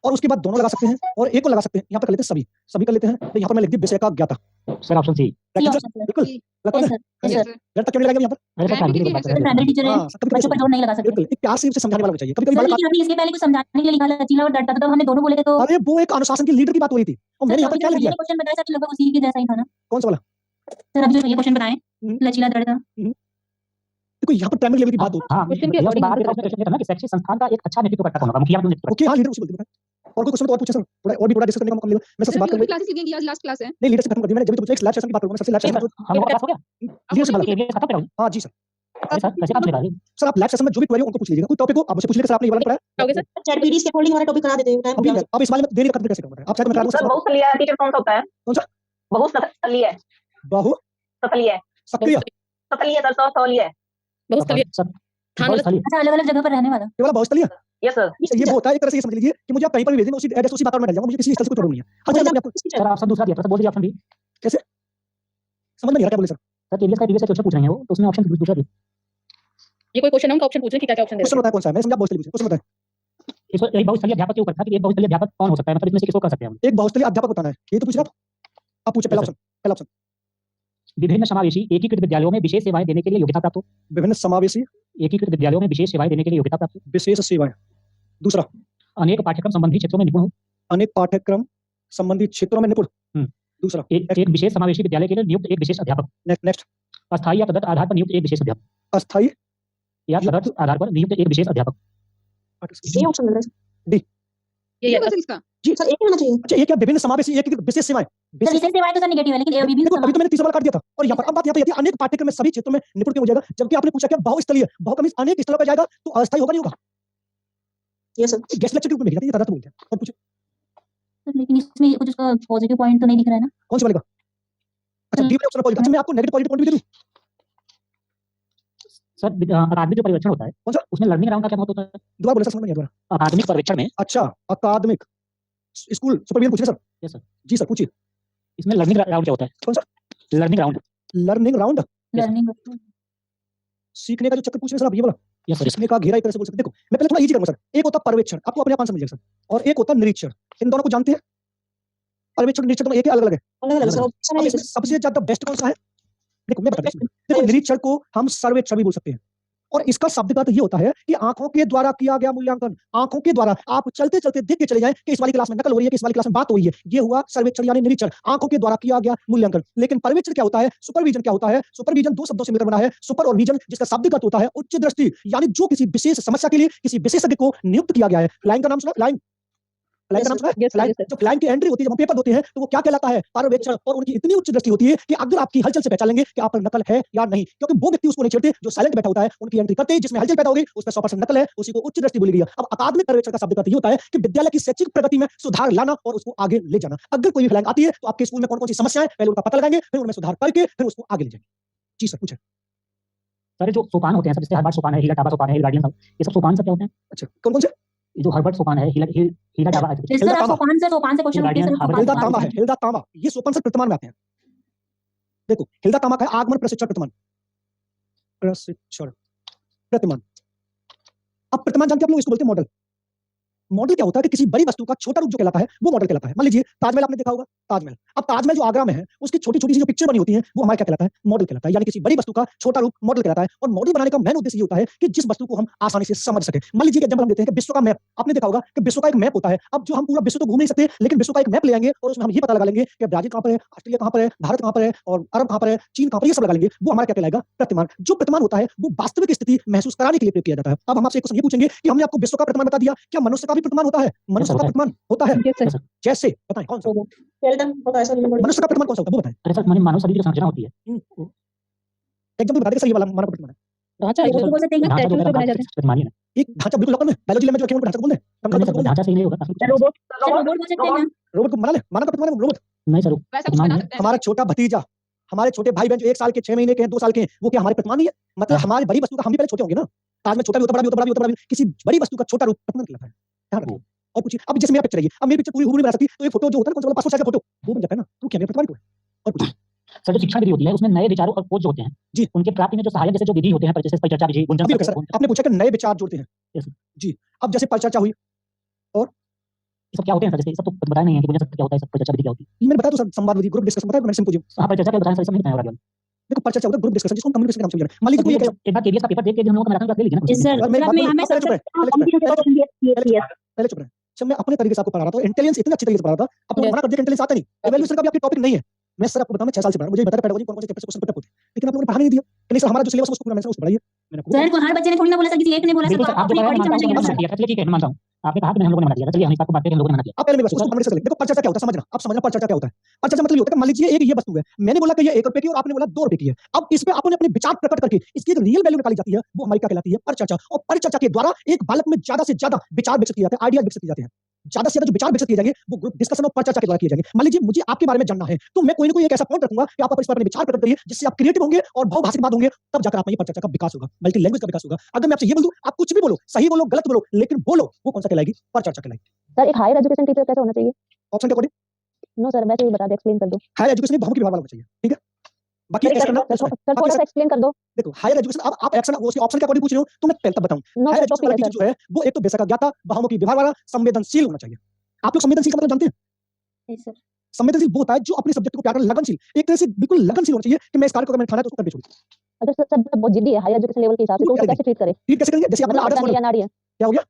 और उसके बाद दोनों लगा सकते हैं और एक को लगा सकते हैं। यहाँ पर कर लेते हैं सभी कर लेते हैं, तो यहाँ पर मैं लिख दी विषय का ज्ञाता। Sir option C. बिल्कुल लगता है यस सर। दृढ़ता क्यों नहीं लगाएंगे यहाँ पर? अरे सर प्राइमरी की बात कर रहे हैं। प्राइमरी टीचर है, हाँ, कभी बच्चों पर जोर नहीं लगा सकते। बिल्कुल एक प्यार से उसे समझाने वाला चाहिए। कभी-कभी सर, वाला लेकिन आपने इसके पहले कुछ समझाने के लिए लिखा लचीला और डरता, तो हमने दोनों बोले थे तो अरे वो एक अनुशासन की लीडर की बात हो रही थी और मैंने यहाँ पर क्या लिख दिया? क्वेश्चन बताया सर, लगभग उसी के जैसा ही था ना कौन सा वाला? सर? अभी जो ये क्वेश्चन बनाए लचीला डरता, देखो यहाँ पर प्राइमरी लेवल की बात होती हाँ, क्वेश्चन के ये according बाहर के क्वेश्चन ये था ना कि शैक्षिक संस्थान का एक अच्छा नेतृत्व करता कौन होगा, मुखिया का नेतृत्व है। ओके हाँ लीडर उसे बोलते हैं। और कोई क्वेश्चन तो और पूछे सर, थोड़ा और भी थोड़ा डिस्कस करने का मौका मिलेगा। मैं सबसे बात करूंगा। क्लासेस लगेंगी, आज लास्ट क्लास है। नहीं लीडर से खत्म कर दी मैंने, जब भी तो पूछा एक लैब सेशन की बात करूंगा मैं सबसे लैब सेशन जो हम लोग का पास हो गया। लीडर से बात ये खत्म करो। हाँ जी सर। अरे सर कैसे काम चलेगा ये? सर आप लैब सेशन में जो भी क्वेरी उनको पूछ लीजिएगा, कोई टॉपिक को आप मुझसे पूछ लीजिएगा सर, आपने ये वाला पढ़ा okay sir. Chat PD scaffolding वाला टॉपिक करा देते हैं अभी अब इस वाले में देरी का कैसे करूंगा? आप शायद मैं करा दूं सर सर। बहुस्थलीय टीचर कौन सा होता है? कौन सा? बहुस्थलीय बहु स्थलीय सक्रिय स्थलीय सर स्थलीय बहुत स्थलीय सब स्थान बहुत स्थलीय। अच्छा अलग अलग जगह पर रहने वाला। ये वाला बहुस्थलीय यस सर सर, ये वो होता है एक तरह से ये समझ लीजिए कि मुझे आप कहीं पर भी भेज दें मैं उसी एड्रेस उसी वातावरण में रह जाऊंगा, मुझे किसी स्थल से कोई प्रॉब्लम नहीं है। हाँ चलिए मैं आपको सर ऑप्शन दूसरा दिया था, बोल दीजिए ऑप्शन बी। समझ में नहीं आ रहा क्या बोले सर? सर केवीएस का प्रीवियस क्वेश्चन पूछ रहे हैं वो, तो उसमें ऑप्शन दूसरा दिया। ये कोई क्वेश्चन है उनका ऑप्शन पूछ रहे हैं कि क्या ऑप्शन दे क्वेश्चन बताया कौन सा है? मैं समझा बहुस्थलीय पूछे, क्वेश्चन बताया। इसको एक बहुस्थलीय अध्यापक के ऊपर था कि एक बहुस्थलीय अध्यापक कौन हो सकता है, मतलब इसमें से किसको कर सकते हैं हम? एक बहुस्थलीय अध्यापक बताना है, ये तो पूछ रहे आप पूछे पहला ऑप्शन। विभिन्न समावेशी एकीकृत विद्यालयों में विशेष सेवाएं देने के लिए योग्यता प्राप्त हो। विभिन्न समावेशी एकीकृत विद्यालयों में विशेष सेवाएं देने के लिए योग्यता प्राप्त हो। विशेष सेवाएं। दूसरा अनेक पाठ्यक्रम संबंधी क्षेत्रों में निपुण हो। अनेक पाठ्यक्रम संबंधी क्षेत्रों में निपुण। दूसरा एक विशेष समावेशी विद्यालय के लिए नियुक्त एक विशेष अध्यापक। नेक्स्ट अस्थायी या तदर्थ आधार पर नियुक्त एक विशेष अध्यापक। अस्थायी या तदर्थ आधार पर नियुक्त एक विशेष अध्यापक। ये ऑप्शन मिल रहा है। ये सिलेबस इसका जी सर एक ही होना चाहिए अच्छा ये क्या विभिन्न समावेशी एक विशेष सेवाएं सर विशेष सेवाएं तो सर नेगेटिव है लेकिन विभिन्न देखो अभी समाज तो मैंने तीसरा वाला काट दिया था और यहाँ पर अब बात यहाँ पे आती है अनेक पाठ्यक्रम में सभी क्षेत्रों में निपुण क्यों हो जाएगा जबकि आपने पूछा क्या बहुस्थलीय बहु कमी अनेक स्थलों पर जाएगा तो अस्थायी होगा नहीं होगा ये सर गेस्ट लेक्चर के ऊपर भेज जाते हैं ये दादा तो बोलते हैं और पूछे सर लेकिन इसमें कुछ उसका पॉजिटिव पॉइंट तो नहीं दिख रहा है ना कौन से वाले का अच्छा डी वाले ऑप्शन पॉजिटिव अच्छा मैं आपको नेगेटिव पॉजिटिव पॉइंट भी दे दूं सर अकादमिक जो पर्यवेक्षण होता है कौन सा? उसमें लर्निंग राउंड का क्या महत्व होता है? दोबारा बोला सर समझ नहीं आया दोबारा अकादमिक पर्यवेक्षण में अच्छा अकादमिक स्कूल सुपरविजन पूछिए सर यस सर जी सर पूछिए इसमें लर्निंग राउंड क्या होता है? कौन सा? Learning round learning round learning सीखने का जो चक्कर पूछ रहे हैं सर आप ये वाला यस सर सीखने का घेरा एक तरह से बोल सकते हैं देखो मैं पहले थोड़ा इजी करूंगा सर एक होता पर्यवेक्षण आपको अपने आप आंसर मिल जाएगा सर और एक होता निरीक्षण इन दोनों को जानते हैं पर्यवेक्षण निरीक्षण दोनों एक ही अलग अलग है अलग अलग अब इसमें सबसे ज्यादा बेस्ट कौन सा है देखो मैं बताता हूँ देखो निरीक्षण को हम सर्वेक्षण भी बोल सकते हैं और इसका शब्द का तो ये होता है कि आंखों के द्वारा किया गया मूल्यांकन आंखों के द्वारा आप चलते चलते देख के चले जाएं कि इस वाली क्लास में नकल हो रही है कि इस वाली क्लास में बात हो रही है ये हुआ सर्वेक्षण यानी निरीक्षण आंखों के द्वारा किया गया मूल्यांकन लेकिन पर्यवेक्षण क्या होता है सुपरविजन क्या होता है सुपरविजन दो शब्दों से मिलकर बना है सुपर और विजन जिसका शब्द होता है उच्च दृष्टि यानी जो किसी विशेष समस्या के लिए किसी विशेषज्ञ को नियुक्त किया गया है लाइन का नाम सुना लाइन क्लाइंट का नाम सुना है? Yes, sir, client yes, sir. जो क्लाइंट की एंट्री होती है जब हम पेपर होते हैं तो वो क्या कहलाता है पर्यवेक्षण और उनकी इतनी उच्च दृष्टि होती है कि अगर आपकी हलचल से पहचान लेंगे कि आप पर नकल है या नहीं क्योंकि वो व्यक्ति उसको नहीं छेड़ते जो साइलेंट बैठा होता है उनकी एंट्री करते ही जिसमें हलचल पैदा होगी उसमें 100% नकल है उसी को उच्च दृष्टि बोली गई है अब अकादमिक पर्यवेक्षण का शब्द का ये होता है कि विद्यालय की शैक्षिक प्रगति में सुधार लाना और उसको आगे ले जाना अगर कोई भी फ्लैंग आती है तो आपके स्कूल में कौन कौन सी समस्याएं पहले उनका पता लगाएंगे फिर उनमें सुधार करके फिर उसको आगे ले जाएंगे जी सर पूछे सर जो सोपान होते हैं सब जैसे हर्बर्ट सोपान है हीला टाबा सोपान है हिल गार्डियन ये सब सोपान सब क्या होते हैं? अच्छा कौन कौन से ये जो हर्बर्ट सोपान है हीला टाबा सर आप सोपान से क्वेश्चन Guardian, पूछते हैं हिल्दा तांबा है हिल्दा तांबा ये सोपान से प्रतिमान में आते हैं देखो हिल्दा तांबा का है आगमन प्रशिक्षण प्रतिमान प्रशिक्षण प्रतिमान अब प्रतिमान जानते हैं आप लोग इसको बोलते हैं मॉडल मॉडल क्या होता है कि किसी बड़ी वस्तु का छोटा रूप जो कहलाता है वो मॉडल कहलाता है मान लीजिए ताजमहल आपने देखा होगा ताजमहल अब ताजमहल जो आगरा में है उसकी छोटी छोटी सी जो पिक्चर बनी होती है वो हमारा क्या कहलाता है मॉडल कहलाता है यानी किसी बड़ी वस्तु का छोटा रूप मॉडल कहलाता है और मॉडल बनाने का मेन उद्देश्य ये होता है कि जिस वस्तु को हम आसानी से समझ सके मान लीजिए एग्जांपल हम देते हैं कि विश्व का मैप आपने देखा होगा कि विश्व का एक मैप होता है अब जो हम पूरा विश्व तो घूम नहीं सकते लेकिन विश्व का एक मैप ले आएंगे और उसमें हम ये पता लगा लेंगे कि ब्राजील कहां पर है ऑस्ट्रेलिया कहां पर है भारत कहां पर है और अरब कहां पर है चीन कहां पर ये सब लगा लेंगे वो हमारा क्या कहलाएगा प्रतिमान जो प्रतिमान होता है वो वास्तविक स्थिति महसूस कराने के लिए प्रयोग किया जाता है अब हम आपसे एक क्वेश्चन ये पूछेंगे कि हमने आपको विश्व का प्रतिमान बता दिया क्या मनुष्य का भी प्रतिमान होता है मनुष्य का प्रतिमान होता है Yes, sir. जैसे बताएं कौन सा मनुष्य का प्रतिमान कौन सा होता है वो बताएं अरे सर माने मानव शरीर की संरचना होती है एग्जांपल बता दें सर ये वाला मानव प्रतिमान है ढांचा वो बोल सकते हैं ढांचा जो statues पे बनाए जाते हैं। प्रतिमान ही है एक ढांचा बिल्कुल लोकल में बायोलॉजी में जो रखे हैं उनको ढांचा बोल दें नहीं सर ढांचा सही नहीं होगा सर रोबोट बोल सकते हैं रोबोट को मना ले मानव का प्रतिमान है रोबोट नहीं सर वैसा कुछ प्रतिमान बना है सकते हैं हमारा छोटा भतीजा हमारे छोटे भाई बहन जो 1 साल के 6 महीने के हैं 2 साल के हैं वो क्या हमारे प्रतिमान नहीं है मतलब हमारी बड़ी वस्तु का हम भी पहले छोटे होंगे ना आज में छोटा भी होता बड़ा भी होता बड़ा भी होता बड़ा भी किसी बड़ी वस्तु का छोटा रूप प्रतिमान कहलाता है ध्यान रखिए और पूछिए अब जैसे मेरा पिक्चर है अब मेरी पिक्चर पूरी हूबहू नहीं बना सकती तो ये फोटो जो होता है कौन सा वाला पासपोर्ट साइज का फोटो वो बन जाता है ना तो क्या मेरा प्रतिमान क्यों है और पूछिए सर जो शिक्षा विधि होती है उसमें नए विचारों और खोज जो होते हैं जी। उनके प्राप्ति में जो सहायक जैसे जो विधि होते हैं जैसे परिचर्चा विधि गुंजन अभी रुको सर आपने पूछा कि नए विचार जोड़ते हैं Yes, sir. जी अब जैसे परिचर्चा हुई ये सब क्या होते हैं सर जैसे ये सब तो बताया नहीं है कि गुंजन क्या होता है सब परिचर्चा विधि क्या होती है ये मैंने बताया तो सर संवाद विधि ग्रुप डिस्कशन बताया मैंने सिंपोजियम हाँ परिचर्चा क्या बताया सर सब नहीं बताया होगा देखो परिचर्चा होता है ग्रुप डिस्कशन जिसको हम कम्युनिकेशन के नाम से जाना मान लीजिए कोई एक एक बार केबीएस का पेपर देख के हम लोग का मैराथन क्लास ले लीजिए ना इस सर और मेरी सर बात हमें सुनो, हमें पहले चुप रहे, पहले चुप रहे सर मैं अपने तरीके से आपको पढ़ा रहा था इंटेलिजेंस इतने अच्छे तरीके से पढ़ा रहा था अब तो Yes. मना कर दिया कि इंटेलिजेंस आता नहीं इवैल्यूएशन का भी आपके टॉपिक नहीं है मैं सर आपको बताऊं मैं 6 साल से पढ़ा मुझे बताया पेडागोजी कौन कौन से चैप्टर से क्वेश्चन पेपर होते हैं लेकिन आप लोगों ने पढ़ा नहीं दिया कि नहीं सर हमारा जो सिलेबस उसको पूरा मैंने उसको पढ़ाइए मैंने आपको सर को हर बच्चे ने थोड़ी ना बोला सर किसी एक ने बोला बिल्कुल सर सर आप जो अपनी कह रहे हैं अकॉर्डिंग मानता हूं समझ कि लेंगे मना किया चलिए ठीक है मानता हूं आपने कहा कि नहीं हम लोगों ने मना किया चलिए हम इस बात को बात करें हम लोगों ने मना किया आप पहले मेरी बात सुनो कम्युनिकेशन देखो परिचर्चा क्या होता है समझना आप समझना परिचर्चा क्या होता है परिचर्चा मतलब ये होता है कि मान लीजिए एक ये वस्तु है मैंने बोला कि ये 1 रुपए की और आपने बोला 2 रुपए की है अब इस पे आपने अपने विचार प्रकट करके इसकी एक रियल वैल्यू निकाली जाती है वो हमारी क्या कहलाती है परिचर्चा और परिचर्चा के द्वारा एक बालक में ज्यादा से ज्यादा विचार विकसित किए जाते हैं आइडिया विकसित किए जाते हैं ज्यादा से ज्यादा जो विचार विकसित किए जाएंगे वो ग्रुप डिस्कशन और परिचर्चा के द्वारा किए जाएंगे मान लीजिए मुझे आपके बारे में जानना है तो मैं कोई ना कोई एक ऐसा पॉइंट रखूंगा कि आप इस पर अपने विचार प्रकट करिए जिससे आप क्रिएटिव होंगे और बहुभाषिक होंगे तब जाकर आप में ये परिचर्चा का विकास होगा मल्टी लैंग्वेज का विकास होगा अगर मैं आपसे ये बोल दूं आप कुछ भी बोलो सही बोलो गलत बोलो लेकिन बोलो वो कौन सा कहलाएगी परिचर्चा कहलाएगी सर एक हायर एजुकेशन टीचर कैसा होना चाहिए ऑप्शन के अकॉर्डिंग नो सर वैसे ही बता दे एक्सप्लेन कर दो हायर एजुकेशन बहुमुखी विभाग वाला होना चाहिए ठीक है बाकी सर ऐसा करना सर थोड़ा सा एक्सप्लेन कर दो देखो हायर एजुकेशन अब आप एक्शन वो उसके ऑप्शन के अकॉर्डिंग पूछ रहे हो तो मैं पहले तब बताऊं नो हायर सर एजुकेशन वाला टीचर जो है वो एक तो बेशक ज्ञाता बहुमुखी विभाग वाला संवेदनशील होना चाहिए आप लोग संवेदनशील का मतलब जानते हैं सर संवेदनशील वो होता है जो अपने सब्जेक्ट को प्यार करता है लगनशील एक तरह से बिल्कुल लगनशील होना चाहिए कि मैं इस कार्य को अगर मैंने खाना है तो उसको कर छोड़ूं अगर सर सर बहुत जिद्दी है हायर एजुकेशन लेवल के हिसाब से तो उसको कैसे ट्रीट करें ठीक कैसे करेंगे जैसे आपने मतलब आदर्श पढ़ता नहीं मॉडल है अनाड़ी है क्या हो गया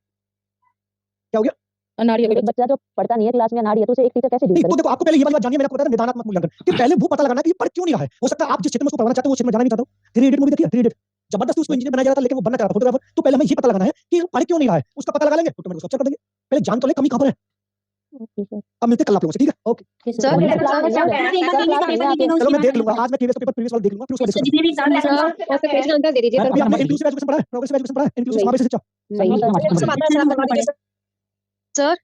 क्या हो गया अनाड़ी एक बच्चा जो पढ़ता नहीं है क्लास में अनाड़ी है तो उसे एक टीचर कैसे डील नहीं करे तो देखो आपको पहले ये वाली बात जानिए मैंने आपको बताया था निदानात्मक मूल्यांकन कि पहले वो पता लगाना है कि ये पढ़ क्यों नहीं रहा है हो सकता है आप जिस क्षेत्र में उसको पढ़ना चाहते हो वो क्षेत्र में जाना नहीं चाहते हो 3 इडियट मूवी देखिए 3 इडियट जबरदस्ती उसको इंजीनियर बनाया जा रहा था लेकिन वो बनना चाह रहा था फोटोग्राफर तो पहले हमें ये पता लगाना है कि ये पढ़ क्यों नहीं रहा है उसका पता लगा लेंगे तो उसको अच्छा कर देंगे पहले जान तो ले कमी कहां पर है ओके सर अब मिलते हैं कल आप लोगों से, ठीक है? ओके। सर सर, मेरा सर, क्लास सर, है चलो मैं देख लूँगा, आज मैं केवीएस पेपर प्रीवियस वाला देख लूँगा, फिर उसके बाद डिस्कस जितने भी एग्जाम सर और फिर पेज का आंसर दे दीजिए सर करेंगे। इंक्लूसिव एजुकेशन पढ़ा है? प्रोग्रेसिव एजुकेशन पढ़ा है? इंक्लूसिव नहीं। समावेशी शिक्षा? नहीं सर, सर,